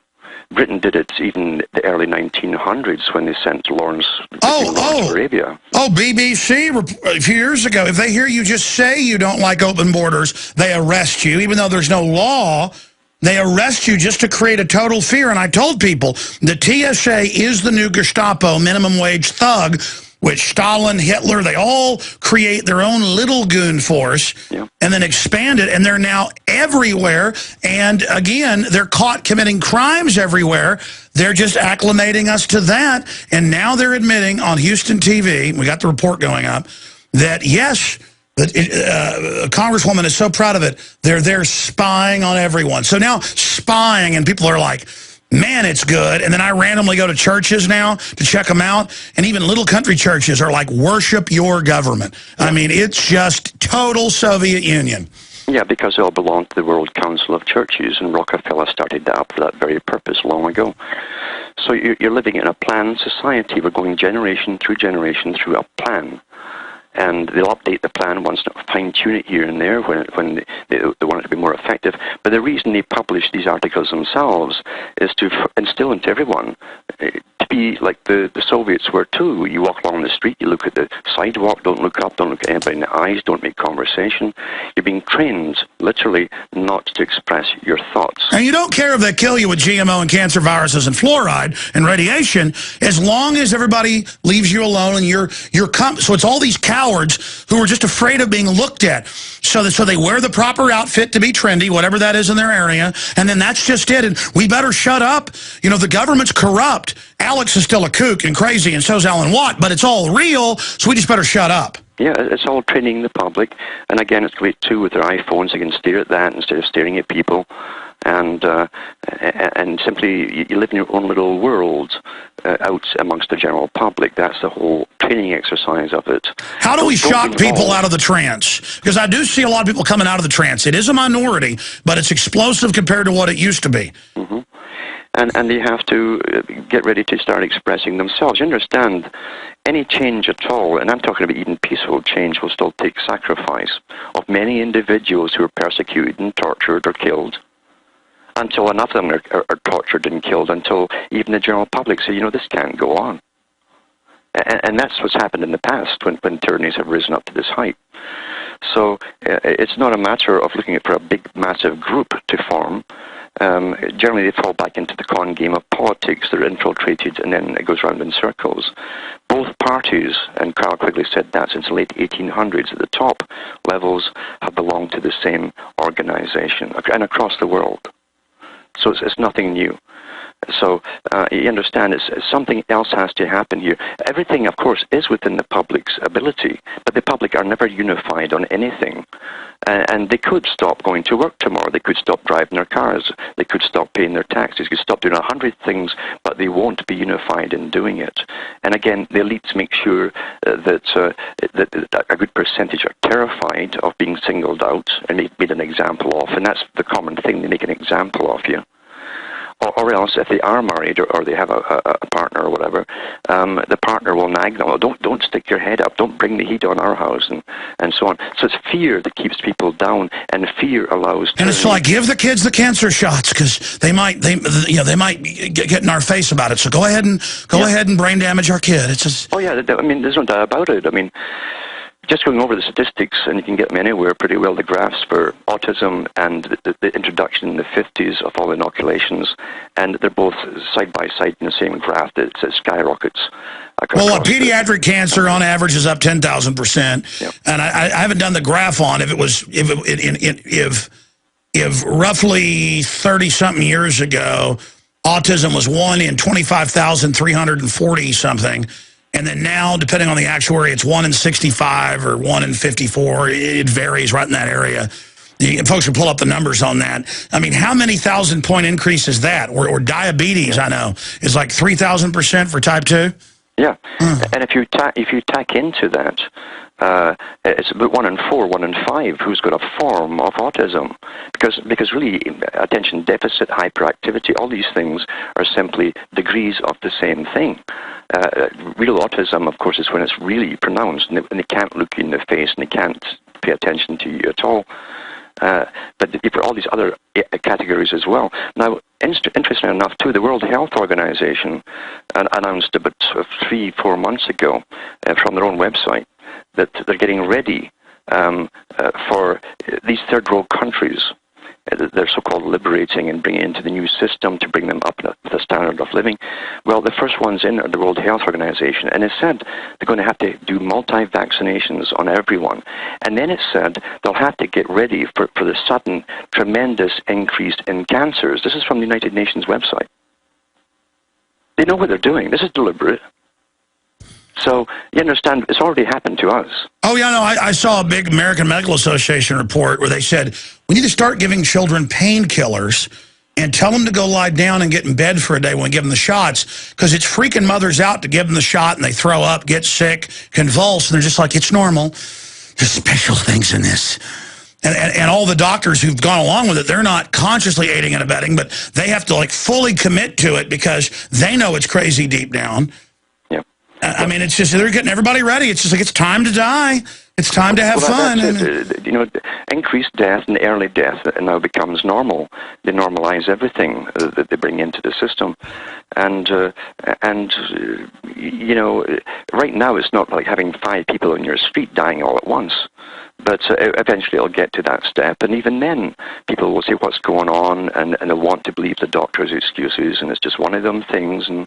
Britain did it even the early 1900s when they sent Lawrence to Arabia. BBC a few years ago, if they hear you just say you don't like open borders, they arrest you, even though there's no law. They arrest you just to create a total fear. And I told people, the TSA is the new Gestapo, minimum wage thug, which Stalin, Hitler, they all create their own little goon force and then expand it. And they're now everywhere. And again, they're caught committing crimes everywhere. They're just acclimating us to that. And now they're admitting on Houston TV, we got the report going up, that yes, a congresswoman is so proud of it. They're there spying on everyone. So now spying, and people are like, man, it's good. And then I randomly go to churches now to check them out. And even little country churches are like, worship your government. I mean, it's just total Soviet Union. Yeah, because they all belong to the World Council of Churches, and Rockefeller started that up for that very purpose long ago. So you're living in a planned society. We're going generation through a plan. And they'll update the plan once, fine-tune it here and there when they want it to be more effective. But the reason they publish these articles themselves is to instill into everyone to be like the Soviets were too. You walk along the street, you look at the sidewalk, don't look up, don't look at anybody in the eyes, don't make conversation. You're being trained, literally, not to express your thoughts. And you don't care if they kill you with GMO and cancer viruses and fluoride and radiation, as long as everybody leaves you alone and you're so it's all these cowards who are just afraid of being looked at. So they wear the proper outfit to be trendy, whatever that is in their area, and then that's just it. And we better shut up. You know, the government's corrupt. Alex is still a kook and crazy, and so's Alan Watt, but it's all real, so we just better shut up. Yeah, it's all training the public. And again, it's great too with their iPhones. They can stare at that instead of staring at people. And simply, you live in your own little world out amongst the general public. That's the whole training exercise of it. How do we shock people out of the trance? Because I do see a lot of people coming out of the trance. It is a minority, but it's explosive compared to what it used to be. Mm-hmm. And they have to get ready to start expressing themselves. You understand, any change at all, and I'm talking about even peaceful change, will still take sacrifice of many individuals who are persecuted and tortured or killed, until enough of them are tortured and killed, until even the general public say, you know, this can't go on. And that's what's happened in the past when tyrannies have risen up to this height. So it's not a matter of looking for a big, massive group to form. Generally, they fall back into the con game of politics. They're infiltrated, and then it goes round in circles. Both parties, and Carl Quigley said that since the late 1800s, at the top levels have belonged to the same organization, and across the world. So it's nothing new. So you understand, it's something else has to happen here. Everything, of course, is within the public's ability, but the public are never unified on anything. And they could stop going to work tomorrow. They could stop driving their cars. They could stop paying their taxes. They could stop doing 100 things, but they won't be unified in doing it. And again, the elites make sure that a good percentage are terrified of being singled out and made an example of. And that's the common thing. They make an example of you. Or else, if they are married or they have a partner or whatever, the partner will nag them. Oh, don't stick your head up. Don't bring the heat on our house, and so on. So it's fear that keeps people down, and fear allows. And it's like, give the kids the cancer shots because they might get in our face about it. So go ahead and brain damage our kid. It's just. Oh yeah, I mean, there's no doubt about it. I mean, just going over the statistics, and you can get them anywhere pretty well, the graphs for autism and the introduction in the 50s of all inoculations, and they're both side by side in the same graph. It skyrockets. Well, pediatric cancer on average is up 10,000%, yep. And I haven't done the graph on if roughly 30-something years ago, autism was 1 in 25,340 something. And then now, depending on the actuary, it's 1 in 65 or 1 in 54. It varies right in that area. Folks can pull up the numbers on that. I mean, how many 1,000-point increase is that? Or diabetes, I know, is like 3,000% for type 2? Yeah. And if you tack into that, it's about 1 in 4, 1 in 5 who's got a form of autism. Because really, attention deficit, hyperactivity, all these things are simply degrees of the same thing. Real autism, of course, is when it's really pronounced, and they can't look you in the face, and they can't pay attention to you at all. But for all these other categories as well. Now, interestingly enough, too, the World Health Organization announced about 3-4 months ago from their own website that they're getting ready for these third-world countries. They're so-called liberating and bringing into the new system to bring them up with a standard of living. Well, the first ones in are the World Health Organization, and it said they're going to have to do multi-vaccinations on everyone. And then it said they'll have to get ready for the sudden, tremendous increase in cancers. This is from the United Nations website. They know what they're doing. This is deliberate. So, you understand, it's already happened to us. Oh, yeah, no, I saw a big American Medical Association report where they said, we need to start giving children painkillers and tell them to go lie down and get in bed for a day when we give them the shots, because it's freaking mothers out to give them the shot, and they throw up, get sick, convulse, and they're just like, it's normal. There's special things in this. And all the doctors who've gone along with it, they're not consciously aiding and abetting, but they have to like fully commit to it because they know it's crazy deep down. Yeah. I mean, it's just, they're getting everybody ready. It's just like, it's time to die. It's time to have fun. You know, increased death and early death now becomes normal. They normalize everything that they bring into the system. And you know, right now it's not like having 5 people on your street dying all at once. But eventually it'll get to that step, and even then people will say what's going on, and they'll want to believe the doctor's excuses, and it's just one of them things, and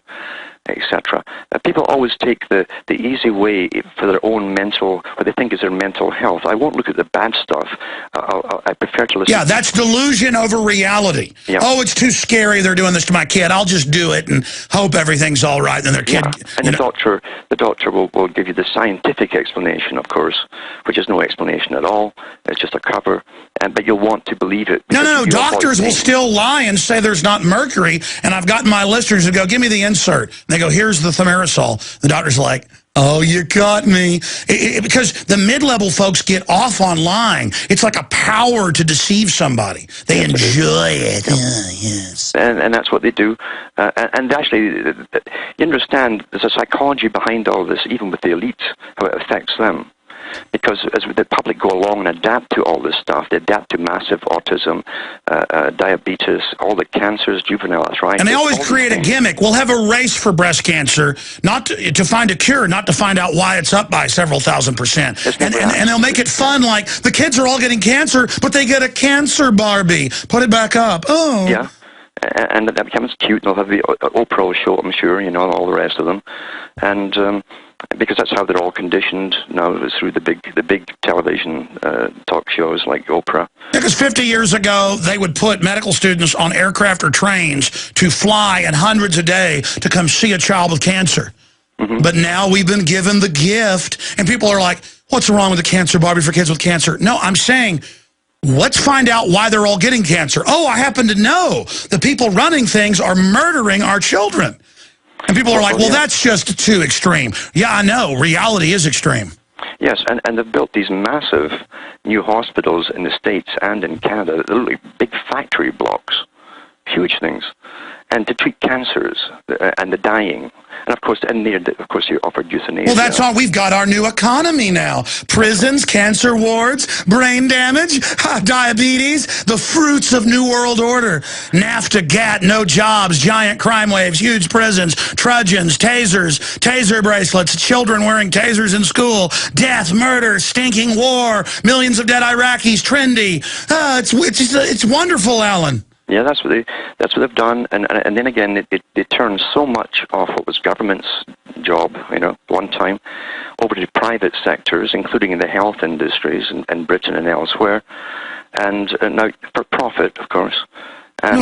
etc. People always take the easy way for their own mental, what they think is their mental health. I won't look at the bad stuff. I prefer to listen. Yeah, that's delusion over reality. Yeah. Oh, it's too scary. They're doing this to my kid. I'll just do it and hope everything's all right. And their kid. Yeah. And the doctor will give you the scientific explanation, of course, which is no explanation at all. It's just a cover. But you'll want to believe it. No. Doctors will still lie and say there's not mercury. And I've gotten my listeners to go, give me the insert. And they go, here's the thimerosal. The doctor's like, oh, you got me. Because the mid-level folks get off on lying. It's like a power to deceive somebody. They enjoy it. Yeah. Yes. And that's what they do. And actually, you understand, there's a psychology behind all this, even with the elites, how it affects them. Because as the public go along and adapt to all this stuff, they adapt to massive autism, diabetes, all the cancers, juvenile arthritis. And they always create a gimmick. We'll have a race for breast cancer, not to find a cure, not to find out why it's up by several thousand%. And they'll make it fun, like the kids are all getting cancer, but they get a cancer Barbie. Put it back up. Oh. Yeah. And that becomes cute. They'll have the Oprah show, I'm sure, you know, and all the rest of them. And because that's how they're all conditioned now, through the big television talk shows like Oprah. Because 50 years ago, they would put medical students on aircraft or trains to fly in hundreds a day to come see a child with cancer. Mm-hmm. But now we've been given the gift, and people are like, what's wrong with the cancer Barbie for kids with cancer? No, I'm saying, let's find out why they're all getting cancer. Oh, I happen to know the people running things are murdering our children. And people are like, well, that's just too extreme. Yeah, I know. Reality is extreme. Yes, and they've built these massive new hospitals in the States and in Canada. They're literally big factory blocks, huge things, and to treat cancers and the dying. And of course, you offered euthanasia. Well, that's all. We've got our new economy now. Prisons, cancer wards, brain damage, diabetes, the fruits of New World Order. NAFTA, GATT, no jobs, giant crime waves, huge prisons, trudgeons, tasers, taser bracelets, children wearing tasers in school, death, murder, stinking war, millions of dead Iraqis, trendy. It's wonderful, Alan. Yeah, that's what they've done, and then again, they turned so much off what was government's job, you know, one time, over to private sectors, including in the health industries in Britain and elsewhere, and now for profit, of course. And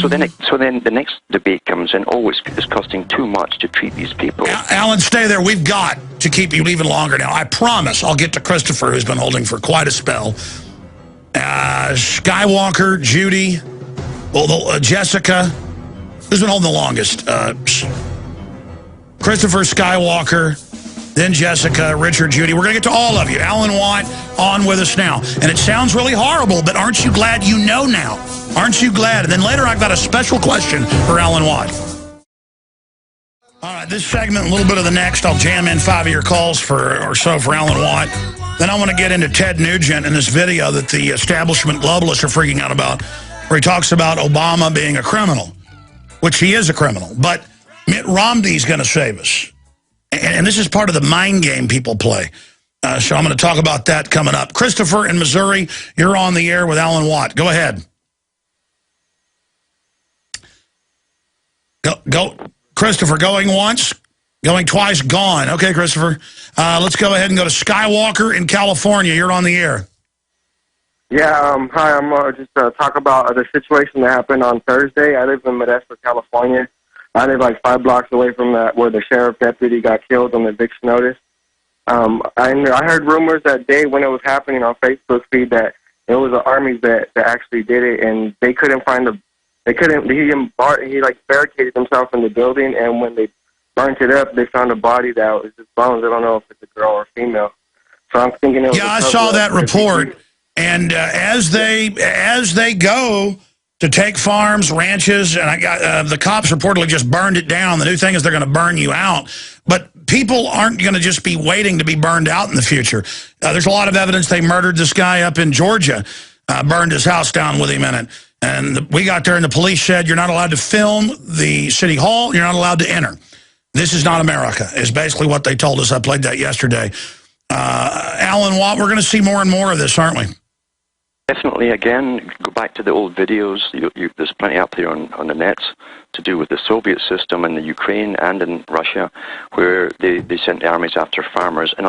so then the next debate comes in. Oh, it's costing too much to treat these people. Alan, stay there. We've got to keep you even longer now. I promise. I'll get to Christopher, who's been holding for quite a spell. Skywalker, Judy, Jessica, who's been holding the longest? Christopher, Skywalker, then Jessica, Richard, Judy. We're going to get to all of you. Alan Watt on with us now. And it sounds really horrible, but aren't you glad you know now? Aren't you glad? And then later I've got a special question for Alan Watt. All right, this segment, a little bit of the next, I'll jam in 5 of your calls for Alan Watt. Then I want to get into Ted Nugent in this video that the establishment globalists are freaking out about, where he talks about Obama being a criminal, which he is a criminal. But Mitt Romney's going to save us. And this is part of the mind game people play. So I'm going to talk about that coming up. Christopher in Missouri, you're on the air with Alan Watt. Go ahead. Go. Christopher, going once, going twice, gone. Okay, Christopher. Let's go ahead and go to Skywalker in California. You're on the air. Yeah, hi. I'm just talk about the situation that happened on Thursday. I live in Modesto, California. I live like 5 blocks away from where the sheriff deputy got killed on the eviction notice. I heard rumors that day when it was happening on Facebook feed that it was the army that actually did it, and they couldn't find he like barricaded himself in the building, and when they burnt it up, they found a body that was just bones. I don't know if it's a girl or female. So I'm thinking it was I saw that report. And as they go to take farms, ranches, and I got the cops reportedly just burned it down. The new thing is they're going to burn you out. But people aren't going to just be waiting to be burned out in the future. There's a lot of evidence they murdered this guy up in Georgia, burned his house down with him in it. And we got there and the police said, you're not allowed to film the city hall. You're not allowed to enter. This is not America, is basically what they told us. I played that yesterday. Alan Watt, we're going to see more and more of this, aren't we? Definitely, again, go back to the old videos. There's plenty up there on the nets to do with the Soviet system in the Ukraine and in Russia, where they sent the armies after farmers, and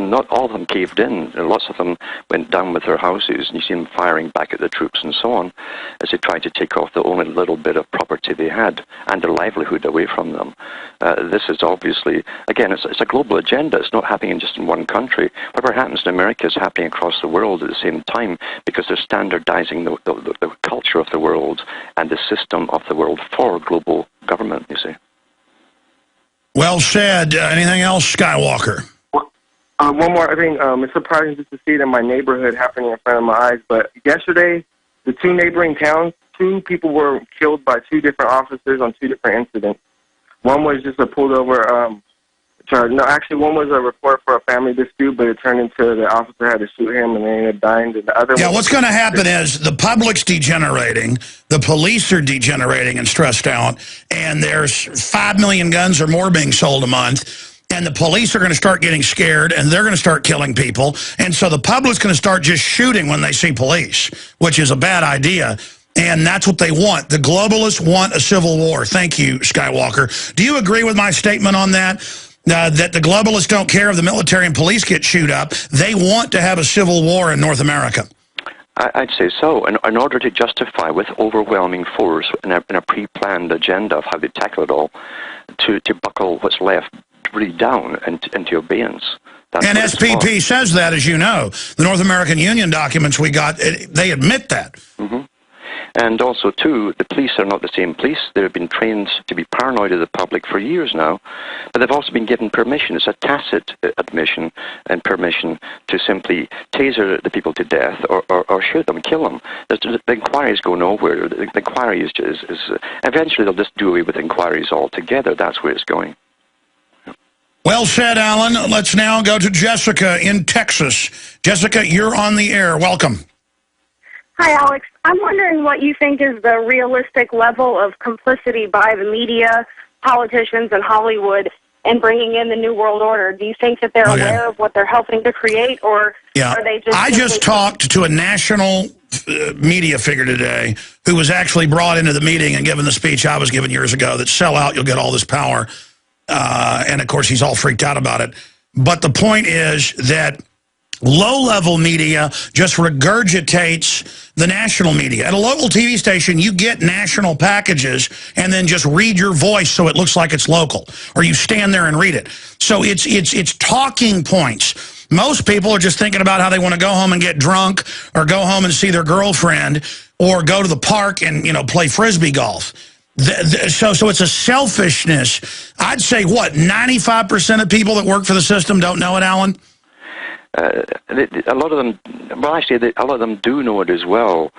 not all of them caved in. Lots of them went down with their houses, and you see them firing back at the troops and so on, as they tried to take off the only little bit of property they had and their livelihood away from them. This is obviously, again, it's a global agenda. It's not happening just in one country. Whatever happens in America is happening across the world at the same time, because they're standardizing the culture of the world and the system of the world for global government, you see. Well said. Anything else, Skywalker? One more thing. It's surprising just to see it in my neighborhood happening in front of my eyes. But yesterday, the two neighboring towns, 2 people were killed by 2 different officers on 2 different incidents. One was just a pulled over no, actually, one was a report for a family dispute, but it turned into the officer had to shoot him, and they ended up dying. And the other what's going to happen is the public's degenerating, the police are degenerating and stressed out, and there's 5 million guns or more being sold a month, and the police are going to start getting scared, and they're going to start killing people, and so the public's going to start just shooting when they see police, which is a bad idea. And that's what they want. The globalists want a civil war. Thank you, Skywalker. Do you agree with my statement on that? That the globalists don't care if the military and police get chewed up. They want to have a civil war in North America. I'd say so. In order to justify with overwhelming force in a pre-planned agenda of how they tackle it all, to buckle what's left really down into abeyance. And SPP says that, as you know. The North American Union documents we got, they admit that. Mm-hmm. And also, too, the police are not the same police. They've been trained to be paranoid of the public for years now, but they've also been given permission. It's a tacit admission and permission to simply taser the people to death or shoot them, kill them. The inquiries go nowhere. The inquiry is eventually they'll just do away with inquiries altogether. That's where it's going. Well said, Alan. Let's now go to Jessica in Texas. Jessica, you're on the air. Welcome. Hi, Alex. I'm wondering what you think is the realistic level of complicity by the media, politicians, and Hollywood in bringing in the New World Order. Do you think that they're aware of what they're helping to create, or are they just... I just talked to a national media figure today who was actually brought into the meeting and given the speech I was giving years ago that sell out, you'll get all this power. And, of course, he's all freaked out about it. But the point is that low-level media just regurgitates the national media. At a local TV station, you get national packages and then just read your voice so it looks like it's local, or you stand there and read it. So it's talking points. Most people are just thinking about how they want to go home and get drunk, or go home and see their girlfriend, or go to the park and, play Frisbee golf. So it's a selfishness. I'd say, 95% of people that work for the system don't know it, Alan? A lot of them, well, actually, a lot of them do know it as well.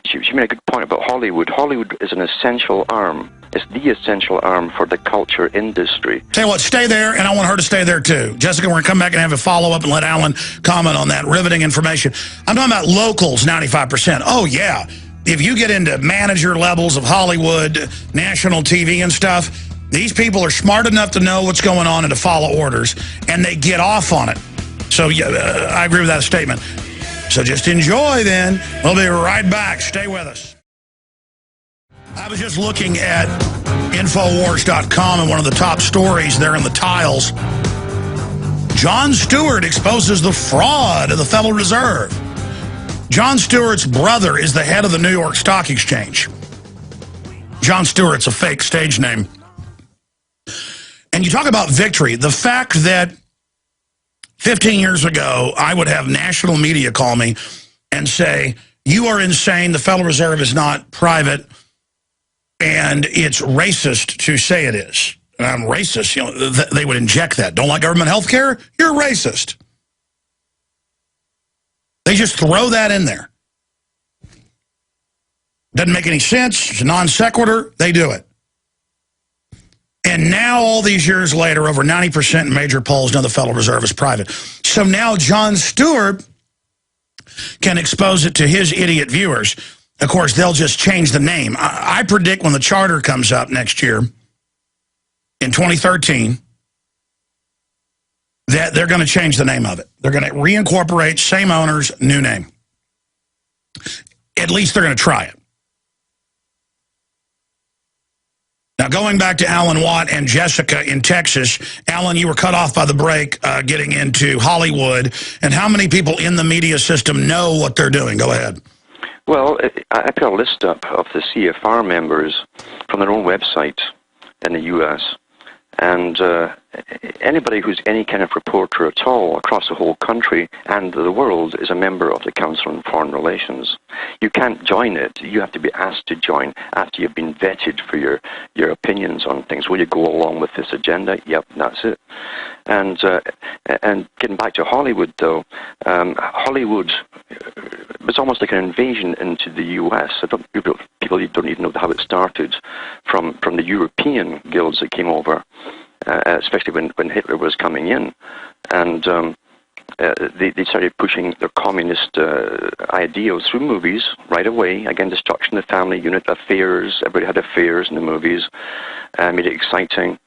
She made a good point about Hollywood. Hollywood is an essential arm. It's the essential arm for the culture industry. Tell you what, stay there, and I want her to stay there too. Jessica, we're going to come back and have a follow-up and let Alan comment on that. Riveting information. I'm talking about locals, 95%. Oh, yeah. If you get into manager levels of Hollywood, national TV and stuff, these people are smart enough to know what's going on and to follow orders, and they get off on it. So, yeah, I agree with that statement. So just enjoy, then. We'll be right back. Stay with us. I was just looking at Infowars.com, and one of the top stories there in the tiles, Jon Stewart exposes the fraud of the Federal Reserve. Jon Stewart's brother is the head of the New York Stock Exchange. Jon Stewart's a fake stage name. And you talk about victory. The fact that 15 years ago, I would have national media call me and say, you are insane, the Federal Reserve is not private, and it's racist to say it is. And I'm racist. They would inject that. Don't like government health care? You're racist. They just throw that in there. Doesn't make any sense. It's a non sequitur. They do it. And now, all these years later, over 90% in major polls know the Federal Reserve is private. So now Jon Stewart can expose it to his idiot viewers. Of course, they'll just change the name. I predict when the charter comes up next year, in 2013, that they're going to change the name of it. They're going to reincorporate, same owners, new name. At least they're going to try it. Now, going back to Alan Watt and Jessica in Texas, Alan, you were cut off by the break getting into Hollywood. And how many people in the media system know what they're doing? Go ahead. Well, I put a list up of the CFR members from their own website in the U.S., and anybody who's any kind of reporter at all across the whole country and the world is a member of the Council on Foreign Relations. You can't join it. You have to be asked to join after you've been vetted for your opinions on things. Will you go along with this agenda? Yep, that's it. And getting back to Hollywood, though, Hollywood was almost like an invasion into the U.S. People don't even know how it started from the European guilds that came over. Especially when Hitler was coming in, and they started pushing their communist ideals through movies right away. Again, destruction of the family unit, affairs. Everybody had affairs in the movies. Made it exciting,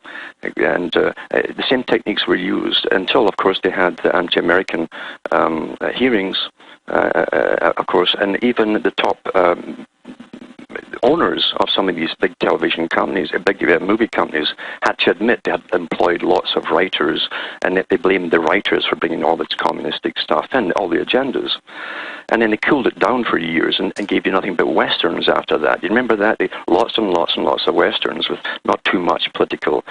and the same techniques were used until, of course, they had the anti-American hearings, of course, and even the top owners of some of these big television companies, big movie companies, had to admit they had employed lots of writers, and that they blamed the writers for bringing all this communistic stuff in, all the agendas. And then they cooled it down for years and gave you nothing but westerns after that. You remember that? Lots and lots and lots of westerns with not too much political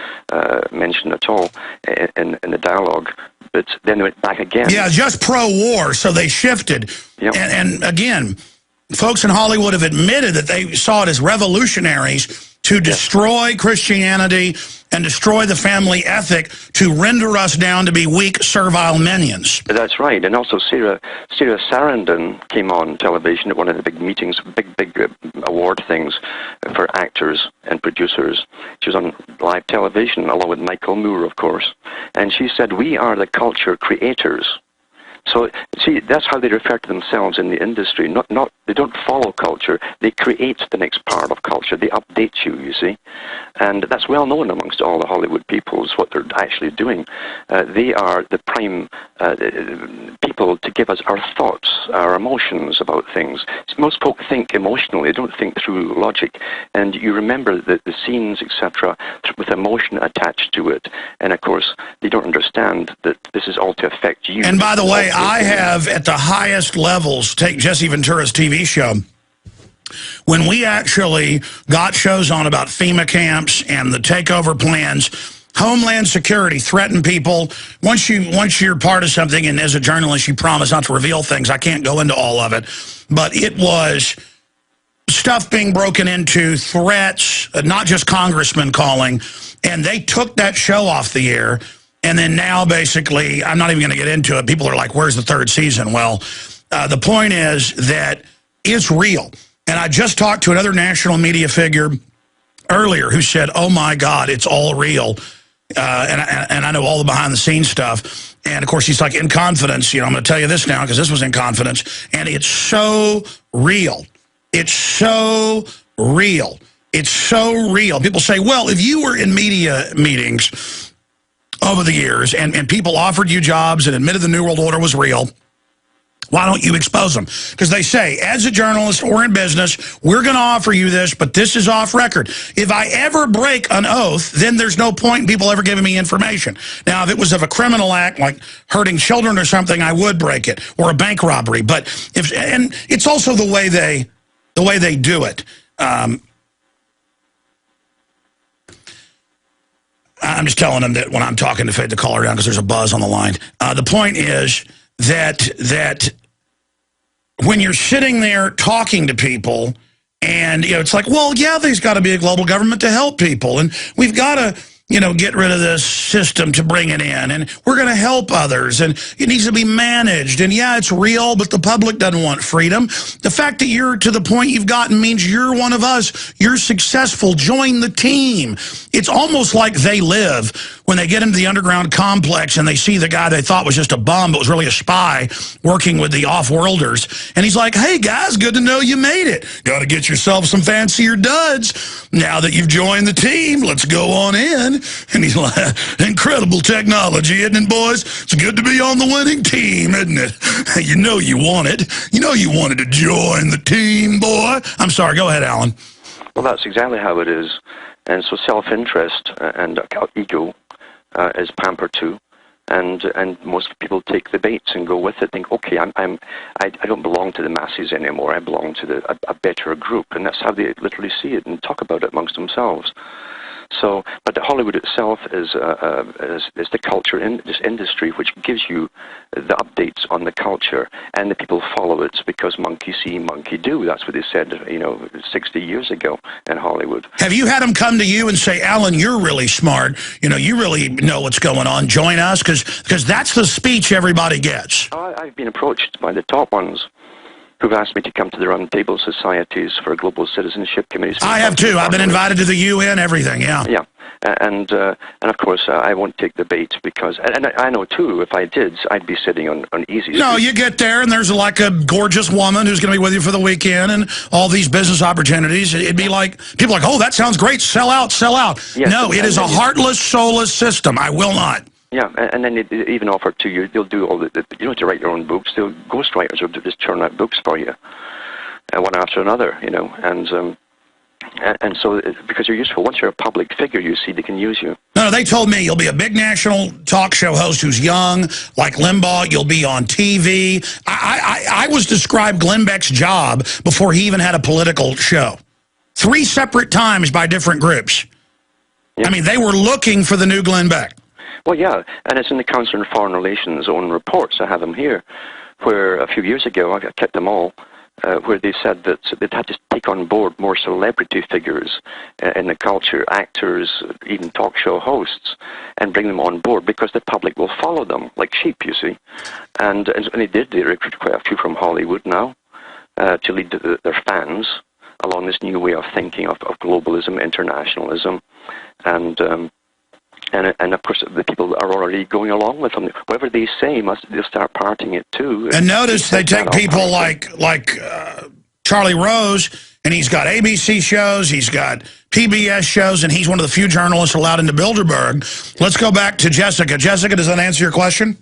mention at all in the dialogue. But then they went back again. Yeah, just pro-war, so they shifted. Yep. And again, folks in Hollywood have admitted that they saw it as revolutionaries to destroy Christianity and destroy the family ethic to render us down to be weak, servile minions. That's right. And also Sarah Sarandon came on television at one of the big meetings, big award things for actors and producers. She was on live television along with Michael Moore, of course. And she said, "We are the culture creators." So, see, that's how they refer to themselves in the industry. They don't follow culture. They create the next part of culture. They update you see. And that's well known amongst all the Hollywood people is what they're actually doing. They are the prime people to give us our thoughts, our emotions about things. Most folk think emotionally. They don't think through logic. And you remember the scenes, etc., with emotion attached to it. And, of course, they don't understand that this is all to affect you. And by the way, I have, at the highest levels, take Jesse Ventura's TV show, when we actually got shows on about FEMA camps and the takeover plans, Homeland Security threatened people. Once you're part of something, and as a journalist, you promise not to reveal things. I can't go into all of it. But it was stuff being broken into, threats, not just congressmen calling, and they took that show off the air. And then now, basically, I'm not even going to get into it. People are like, where's the third season? Well, the point is that it's real. And I just talked to another national media figure earlier who said, oh, my God, it's all real. And I know all the behind-the-scenes stuff. And, of course, he's like, in confidence, I'm going to tell you this now because this was in confidence. And it's so real. It's so real. It's so real. People say, well, if you were in media meetings over the years, and people offered you jobs and admitted the New World Order was real, why don't you expose them? Because they say, as a journalist or in business, we're going to offer you this, but this is off record. If I ever break an oath, then there's no point in people ever giving me information. Now, if it was of a criminal act, like hurting children or something, I would break it, or a bank robbery. But and it's also the way they do it. I'm just telling them that when I'm talking to fade the caller down because there's a buzz on the line. The point is that when you're sitting there talking to people and, it's like, well, yeah, there's got to be a global government to help people. And we've got to, get rid of this system to bring it in, and we're going to help others, and it needs to be managed, and yeah, it's real, but the public doesn't want freedom. The fact that you're to the point you've gotten means you're one of us. You're successful. Join the team. It's almost like They Live when they get into the underground complex and they see the guy they thought was just a bum but was really a spy working with the off-worlders, and he's like, hey guys, good to know you made it. Got to get yourself some fancier duds. Now that you've joined the team, let's go on in. And he's like, incredible technology, isn't it, boys? It's good to be on the winning team, isn't it? You know you want it. You know you wanted to join the team, boy. I'm sorry, go ahead, Alan. Well, that's exactly how it is. And so self-interest and ego is pampered too. And most people take the baits and go with it. Think, okay, I don't belong to the masses anymore. I belong to a better group, and that's how they literally see it and talk about it amongst themselves. So, but Hollywood itself is the culture in this industry, which gives you the updates on the culture, and the people follow it because monkey see, monkey do. That's what they said, 60 years ago in Hollywood. Have you had them come to you and say, Alan, you're really smart. You really know what's going on. Join us, because that's the speech everybody gets. I've been approached by the top ones who've asked me to come to the roundtable societies for global citizenship committees. I have too. I've been invited to the UN, everything, yeah. Yeah, and of course I won't take the bait because, and I know too, if I did, I'd be sitting on easy. No, you get there and there's like a gorgeous woman who's going to be with you for the weekend and all these business opportunities. It'd be like, people are like, oh, that sounds great, sell out, sell out. Yes, no, it is a heartless, soulless system. I will not. Yeah, and then they even offer to you, they'll do all you don't have to write your own books, they'll ghostwriters will just churn out books for you, one after another, and so because you're useful, once you're a public figure, you see they can use you. No, they told me you'll be a big national talk show host who's young, like Limbaugh, you'll be on TV. I was described Glenn Beck's job before he even had a political show. 3 separate times by different groups. Yeah. I mean, they were looking for the new Glenn Beck. Well, yeah, and it's in the Council on Foreign Relations' own reports. I have them here, where a few years ago, I kept them all, where they said that they'd had to take on board more celebrity figures in the culture, actors, even talk show hosts, and bring them on board because the public will follow them like sheep, you see. And they did. They recruited quite a few from Hollywood now to lead their fans along this new way of thinking of globalism, internationalism, and of course, the people are already going along with them. Whatever they say, they'll start parting it too. And notice they take people like Charlie Rose, and he's got ABC shows, he's got PBS shows, and he's one of the few journalists allowed into Bilderberg. Let's go back to Jessica. Jessica, does that answer your question?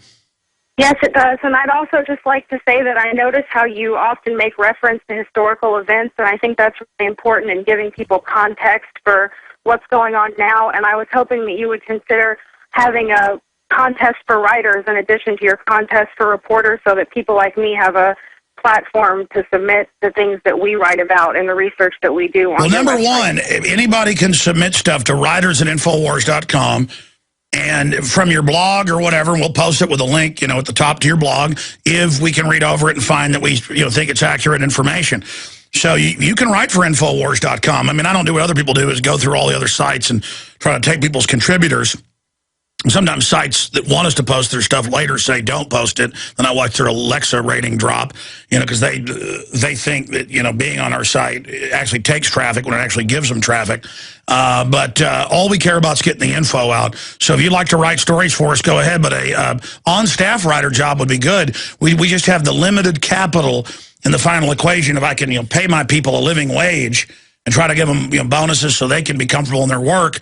Yes, it does. And I'd also just like to say that I notice how you often make reference to historical events, and I think that's really important in giving people context for what's going on now, and I was hoping that you would consider having a contest for writers in addition to your contest for reporters so that people like me have a platform to submit the things that we write about and the research that we do. Well, number one, anybody can submit stuff to writers@infowars.com, and from your blog or whatever, we'll post it with a link, at the top to your blog, if we can read over it and find that we think it's accurate information. So you can write for Infowars.com. I mean, I don't do what other people do, is go through all the other sites and try to take people's contributors. Sometimes sites that want us to post their stuff later say don't post it. Then I watch their Alexa rating drop, because they think that, being on our site actually takes traffic when it actually gives them traffic. But all we care about is getting the info out. So if you'd like to write stories for us, go ahead. But a on-staff writer job would be good. We just have the limited capital in the final equation. If I can pay my people a living wage and try to give them bonuses so they can be comfortable in their work,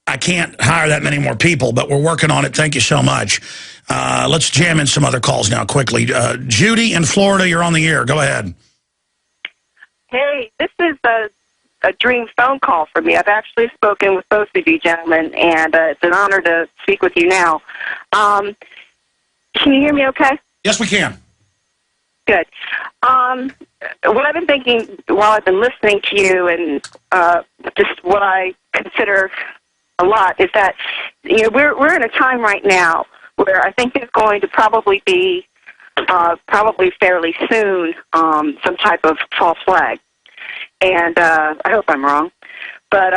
I can't hire that many more people, but we're working on it. Thank you so much. Let's jam in some other calls now quickly. Judy in Florida, you're on the air. Go ahead. Hey, this is a dream phone call for me. I've actually spoken with both of you gentlemen, and it's an honor to speak with you now. Can you hear me okay? Yes, we can. Good. What I've been thinking while I've been listening to you, and just what I consider a lot, is that we're in a time right now where I think there's going to probably be probably fairly soon some type of false flag, and I hope I'm wrong, but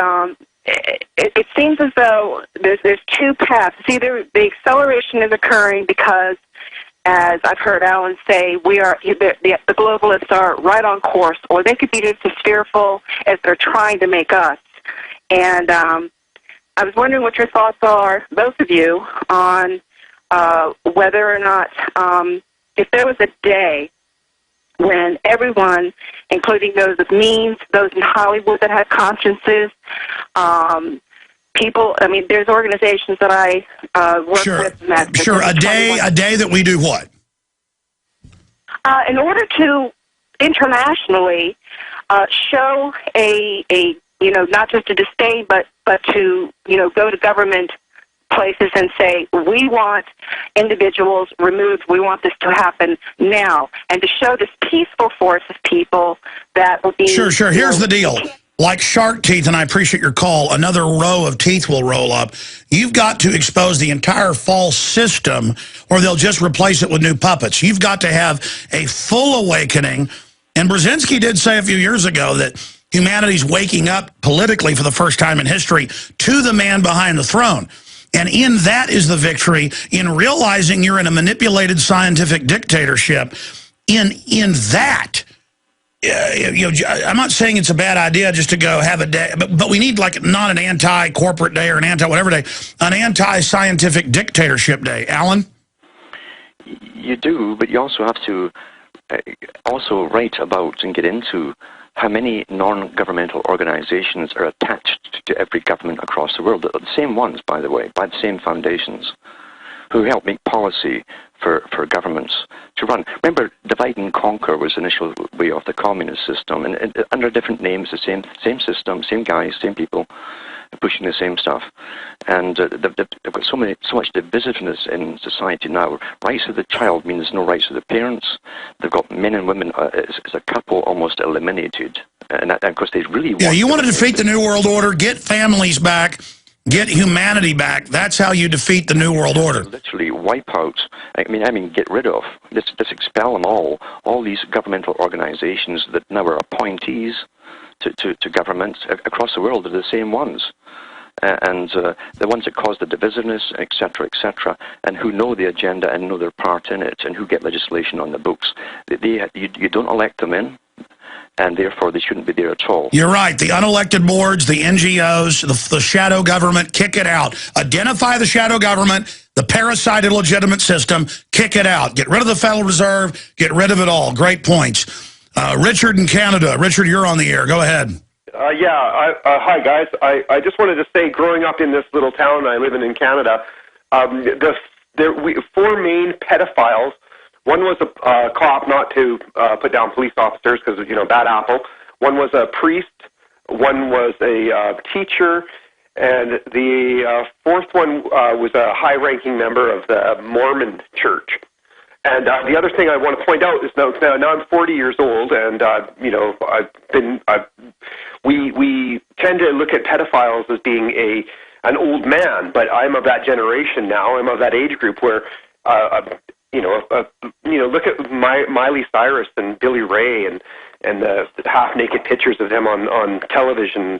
it seems as though there's two paths. It's either the acceleration is occurring because, as I've heard Alan say, the globalists are right on course, or they could be just as fearful as they're trying to make us. And I was wondering what your thoughts are, both of you, on whether or not, if there was a day when everyone, including those of means, those in Hollywood that have consciences, people, I mean, there's organizations that I work with. Sure, a day that we do what? In order to internationally show a not just a disdain, but to, go to government places and say, we want individuals removed, we want this to happen now, and to show this peaceful force of people that will be... Sure, here's the deal. Like shark teeth, and I appreciate your call, another row of teeth will roll up. You've got to expose the entire false system, or they'll just replace it with new puppets. You've got to have a full awakening. And Brzezinski did say a few years ago that humanity's waking up politically for the first time in history to the man behind the throne. And in that is the victory, in realizing you're in a manipulated scientific dictatorship. In that, I'm not saying it's a bad idea just to go have a day, but we need like not an anti-corporate day or an anti-whatever day, an anti-scientific dictatorship day. Alan? You do, but you also have to also write about and get into how many non-governmental organizations are attached to every government across the world. The same ones, by the way, by the same foundations, who help make policy for governments to run. Remember, divide and conquer was the initial way of the communist system, and under different names, the same system, same guys, same people, pushing the same stuff. And they've got so much divisiveness in society now. Rights of the child means no rights of the parents. They've got men and women as a couple almost eliminated. And of course, they really want... Yeah, you want to defeat the New World Order, get families back, get humanity back. That's how you defeat the New World Order. Literally wipe out, I mean get rid of, just expel them all these governmental organizations that now are appointees to governments across the world are the same ones. And the ones that cause the divisiveness, etc., and who know the agenda and know their part in it, and who get legislation on the books. You don't elect them in, and therefore they shouldn't be there at all. You're right. The unelected boards, the NGOs, the shadow government, kick it out. Identify the shadow government, the parasited legitimate system, kick it out. Get rid of the Federal Reserve, get rid of it all. Great points. Richard in Canada. Richard, you're on the air. Go ahead. Hi, guys. I just wanted to say, growing up in this little town I live in Canada, four main pedophiles. One was a cop, not to put down police officers because, bad apple. One was a priest. One was a teacher. And the fourth one was a high-ranking member of the Mormon church. And the other thing I want to point out is now I'm 40 years old, and we tend to look at pedophiles as being an old man, but I'm of that generation now. I'm of that age group where look at Miley Cyrus and Billy Ray and the half-naked pictures of them on television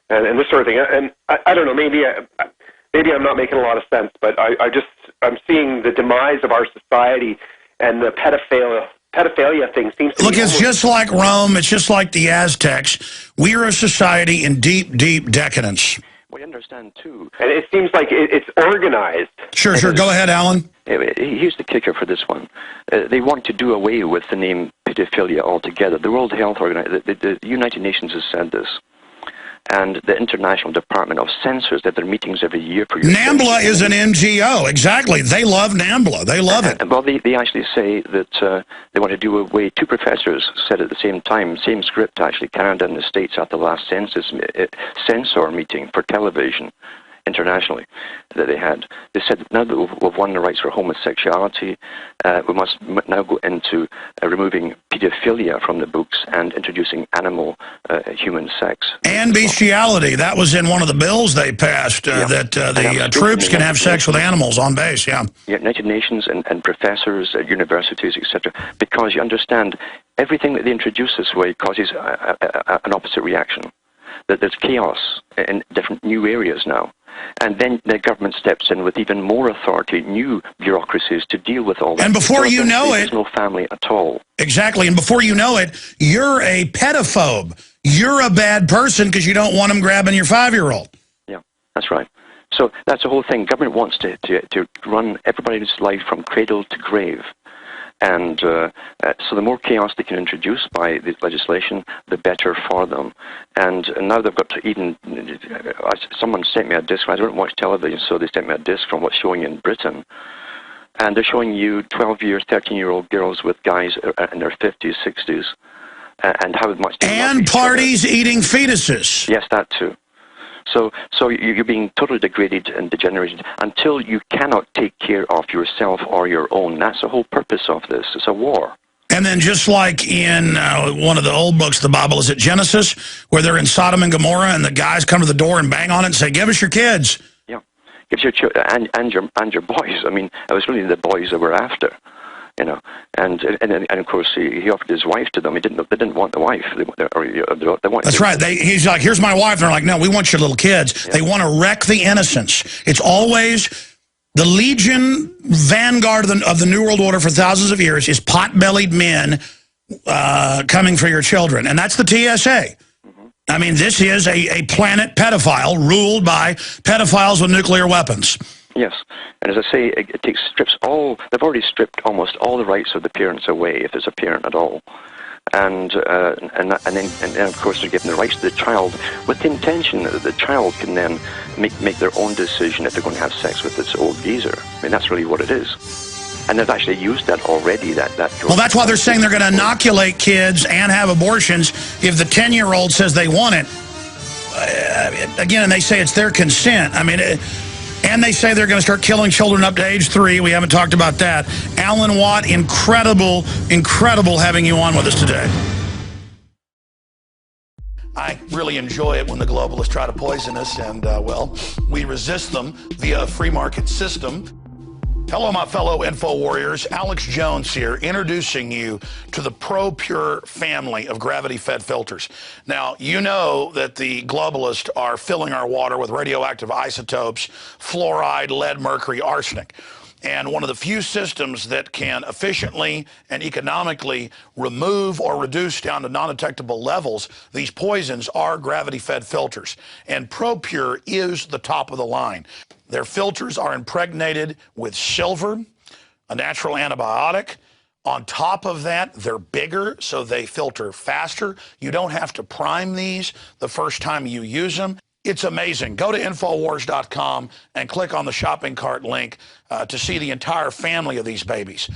and this sort of thing. And I don't know, maybe I'm not making a lot of sense, but I'm seeing the demise of our society, and the pedophilia thing seems to Look, it's just like Rome. It's just like the Aztecs. We are a society in deep, deep decadence. We understand, too. And it seems like it's organized. Sure. Go ahead, Alan. Here's the kicker for this one. They want to do away with the name pedophilia altogether. The World Health Organization, the United Nations has said this. And the International Department of Censors, that their meetings every year for your... NAMBLA is an NGO, exactly. They love NAMBLA. They love it. Well, they actually say that they want to do away... Two professors said at the same time, same script actually, Canada and the States at the last censor meeting for television internationally that they had. They said that now that we've won the rights for homosexuality, we must now go into removing pedophilia from the books and introducing animal human sex. And bestiality. That was in one of the bills they passed, that the troops can have sex with animals on base, United Nations and professors at universities, etc. Because you understand, everything that they introduce this way causes an opposite reaction. that there's chaos in different new areas now. And then the government steps in with even more authority, new bureaucracies to deal with all that. And before you know it, there's no family at all. Exactly. And before you know it, you're a pedophobe. You're a bad person because you don't want them grabbing your 5-year-old. Yeah, that's right. So that's the whole thing. Government wants to run everybody's life from cradle to grave. And so the more chaos they can introduce by this legislation, the better for them. And now they've got to even, someone sent me a disc, I don't watch television, so they sent me a disc from what's showing in Britain. And they're showing you 12-year, 13-year-old girls with guys in their 50s, 60s, and how much they love each parties other. Eating fetuses. Yes, that too. So you're being totally degraded and degenerated until you cannot take care of yourself or your own. That's the whole purpose of this. It's a war. And then just like in one of the old books, the Bible, is it Genesis, where they're in Sodom and Gomorrah and the guys come to the door and bang on it and say, give us your kids. Yeah, give your and your boys. I mean, it was really the boys that we're after. You know, and of course he offered his wife to them. They didn't want the wife. They want. That's right. He's like, here's my wife. And they're like, no, we want your little kids. Yeah. They want to wreck the innocence. It's always the legion vanguard of the New World Order for thousands of years is pot-bellied men coming for your children, and that's the TSA. Mm-hmm. I mean, this is a planet pedophile ruled by pedophiles with nuclear weapons. Yes, and as I say, it strips all. They've already stripped almost all the rights of the parents away, if there's a parent at all, and then of course they're giving the rights to the child with the intention that the child can then make their own decision if they're going to have sex with this old geezer. I mean, that's really what it is, and they've actually used that already. Well, that's why they're saying they're going to inoculate kids and have abortions if the 10-year-old says they want it. Again, and they say it's their consent. I mean. And they say they're going to start killing children up to age 3. We haven't talked about that. Alan Watt, incredible having you on with us today. I really enjoy it when the globalists try to poison us, and, well, we resist them via a free market system. Hello, my fellow info warriors. Alex Jones here, introducing you to the ProPure family of gravity-fed filters. Now, you know that the globalists are filling our water with radioactive isotopes, fluoride, lead, mercury, arsenic. And one of the few systems that can efficiently and economically remove or reduce down to non-detectable levels these poisons are gravity-fed filters. And ProPure is the top of the line. Their filters are impregnated with silver, a natural antibiotic. On top of that, they're bigger, so they filter faster. You don't have to prime these the first time you use them. It's amazing. Go to Infowars.com and click on the shopping cart link to see the entire family of these babies.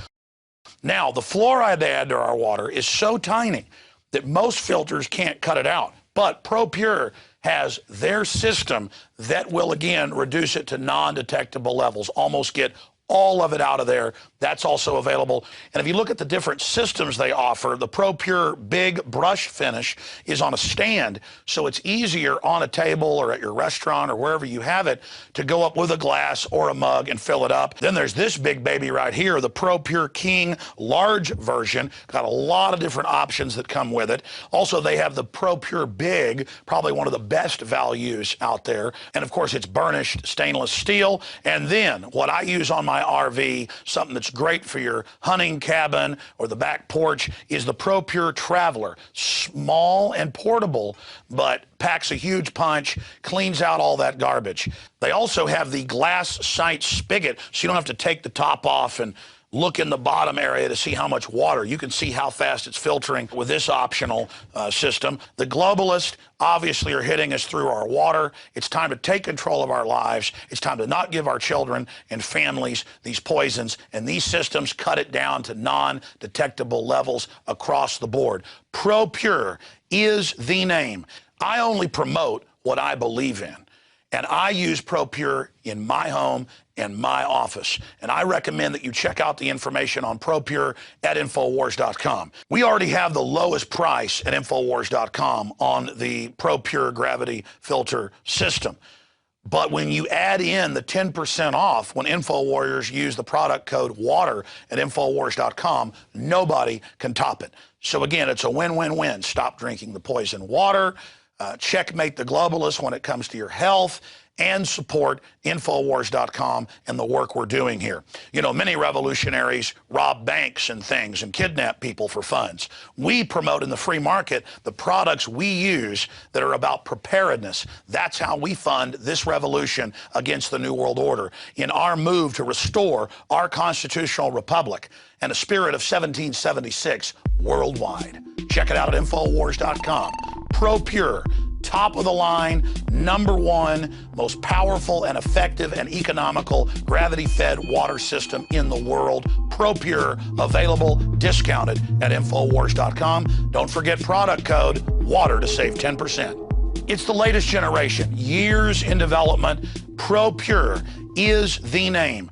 Now, the fluoride they add to our water is so tiny that most filters can't cut it out. But ProPure has their system that will, again, reduce it to non-detectable levels, almost get all of it out of there. That's also available. And if you look at the different systems they offer, the ProPure Big Brush Finish is on a stand, so it's easier on a table or at your restaurant or wherever you have it to go up with a glass or a mug and fill it up. Then there's this big baby right here, the ProPure King large version. Got a lot of different options that come with it. Also, they have the ProPure Big, probably one of the best values out there. And of course, it's burnished stainless steel. And then what I use on my RV, something that's great for your hunting cabin or the back porch, is the ProPure Traveler. Small and portable, but packs a huge punch, cleans out all that garbage. They also have the glass sight spigot, so you don't have to take the top off and look in the bottom area to see how much water. You can see how fast it's filtering with this optional system. The globalists obviously are hitting us through our water. It's time to take control of our lives. It's time to not give our children and families these poisons, and these systems cut it down to non-detectable levels across the board. ProPure is the name. I only promote what I believe in. And I use ProPure in my home and my office. And I recommend that you check out the information on ProPure at Infowars.com. We already have the lowest price at Infowars.com on the ProPure gravity filter system. But when you add in the 10% off when InfoWarriors use the product code WATER at Infowars.com, nobody can top it. So again, it's a win-win-win. Stop drinking the poison water. checkmate the globalists when it comes to your health, and support Infowars.com and the work we're doing here. You know, many revolutionaries rob banks and things and kidnap people for funds. We promote in the free market the products we use that are about preparedness. That's how we fund this revolution against the New World Order in our move to restore our constitutional republic and a spirit of 1776 worldwide. Check it out at Infowars.com. Pro-Pure, top of the line, #1, most powerful and effective and economical gravity-fed water system in the world. Pro-Pure, available, discounted at Infowars.com. Don't forget product code WATER to save 10%. It's the latest generation, years in development. Pro-Pure is the name.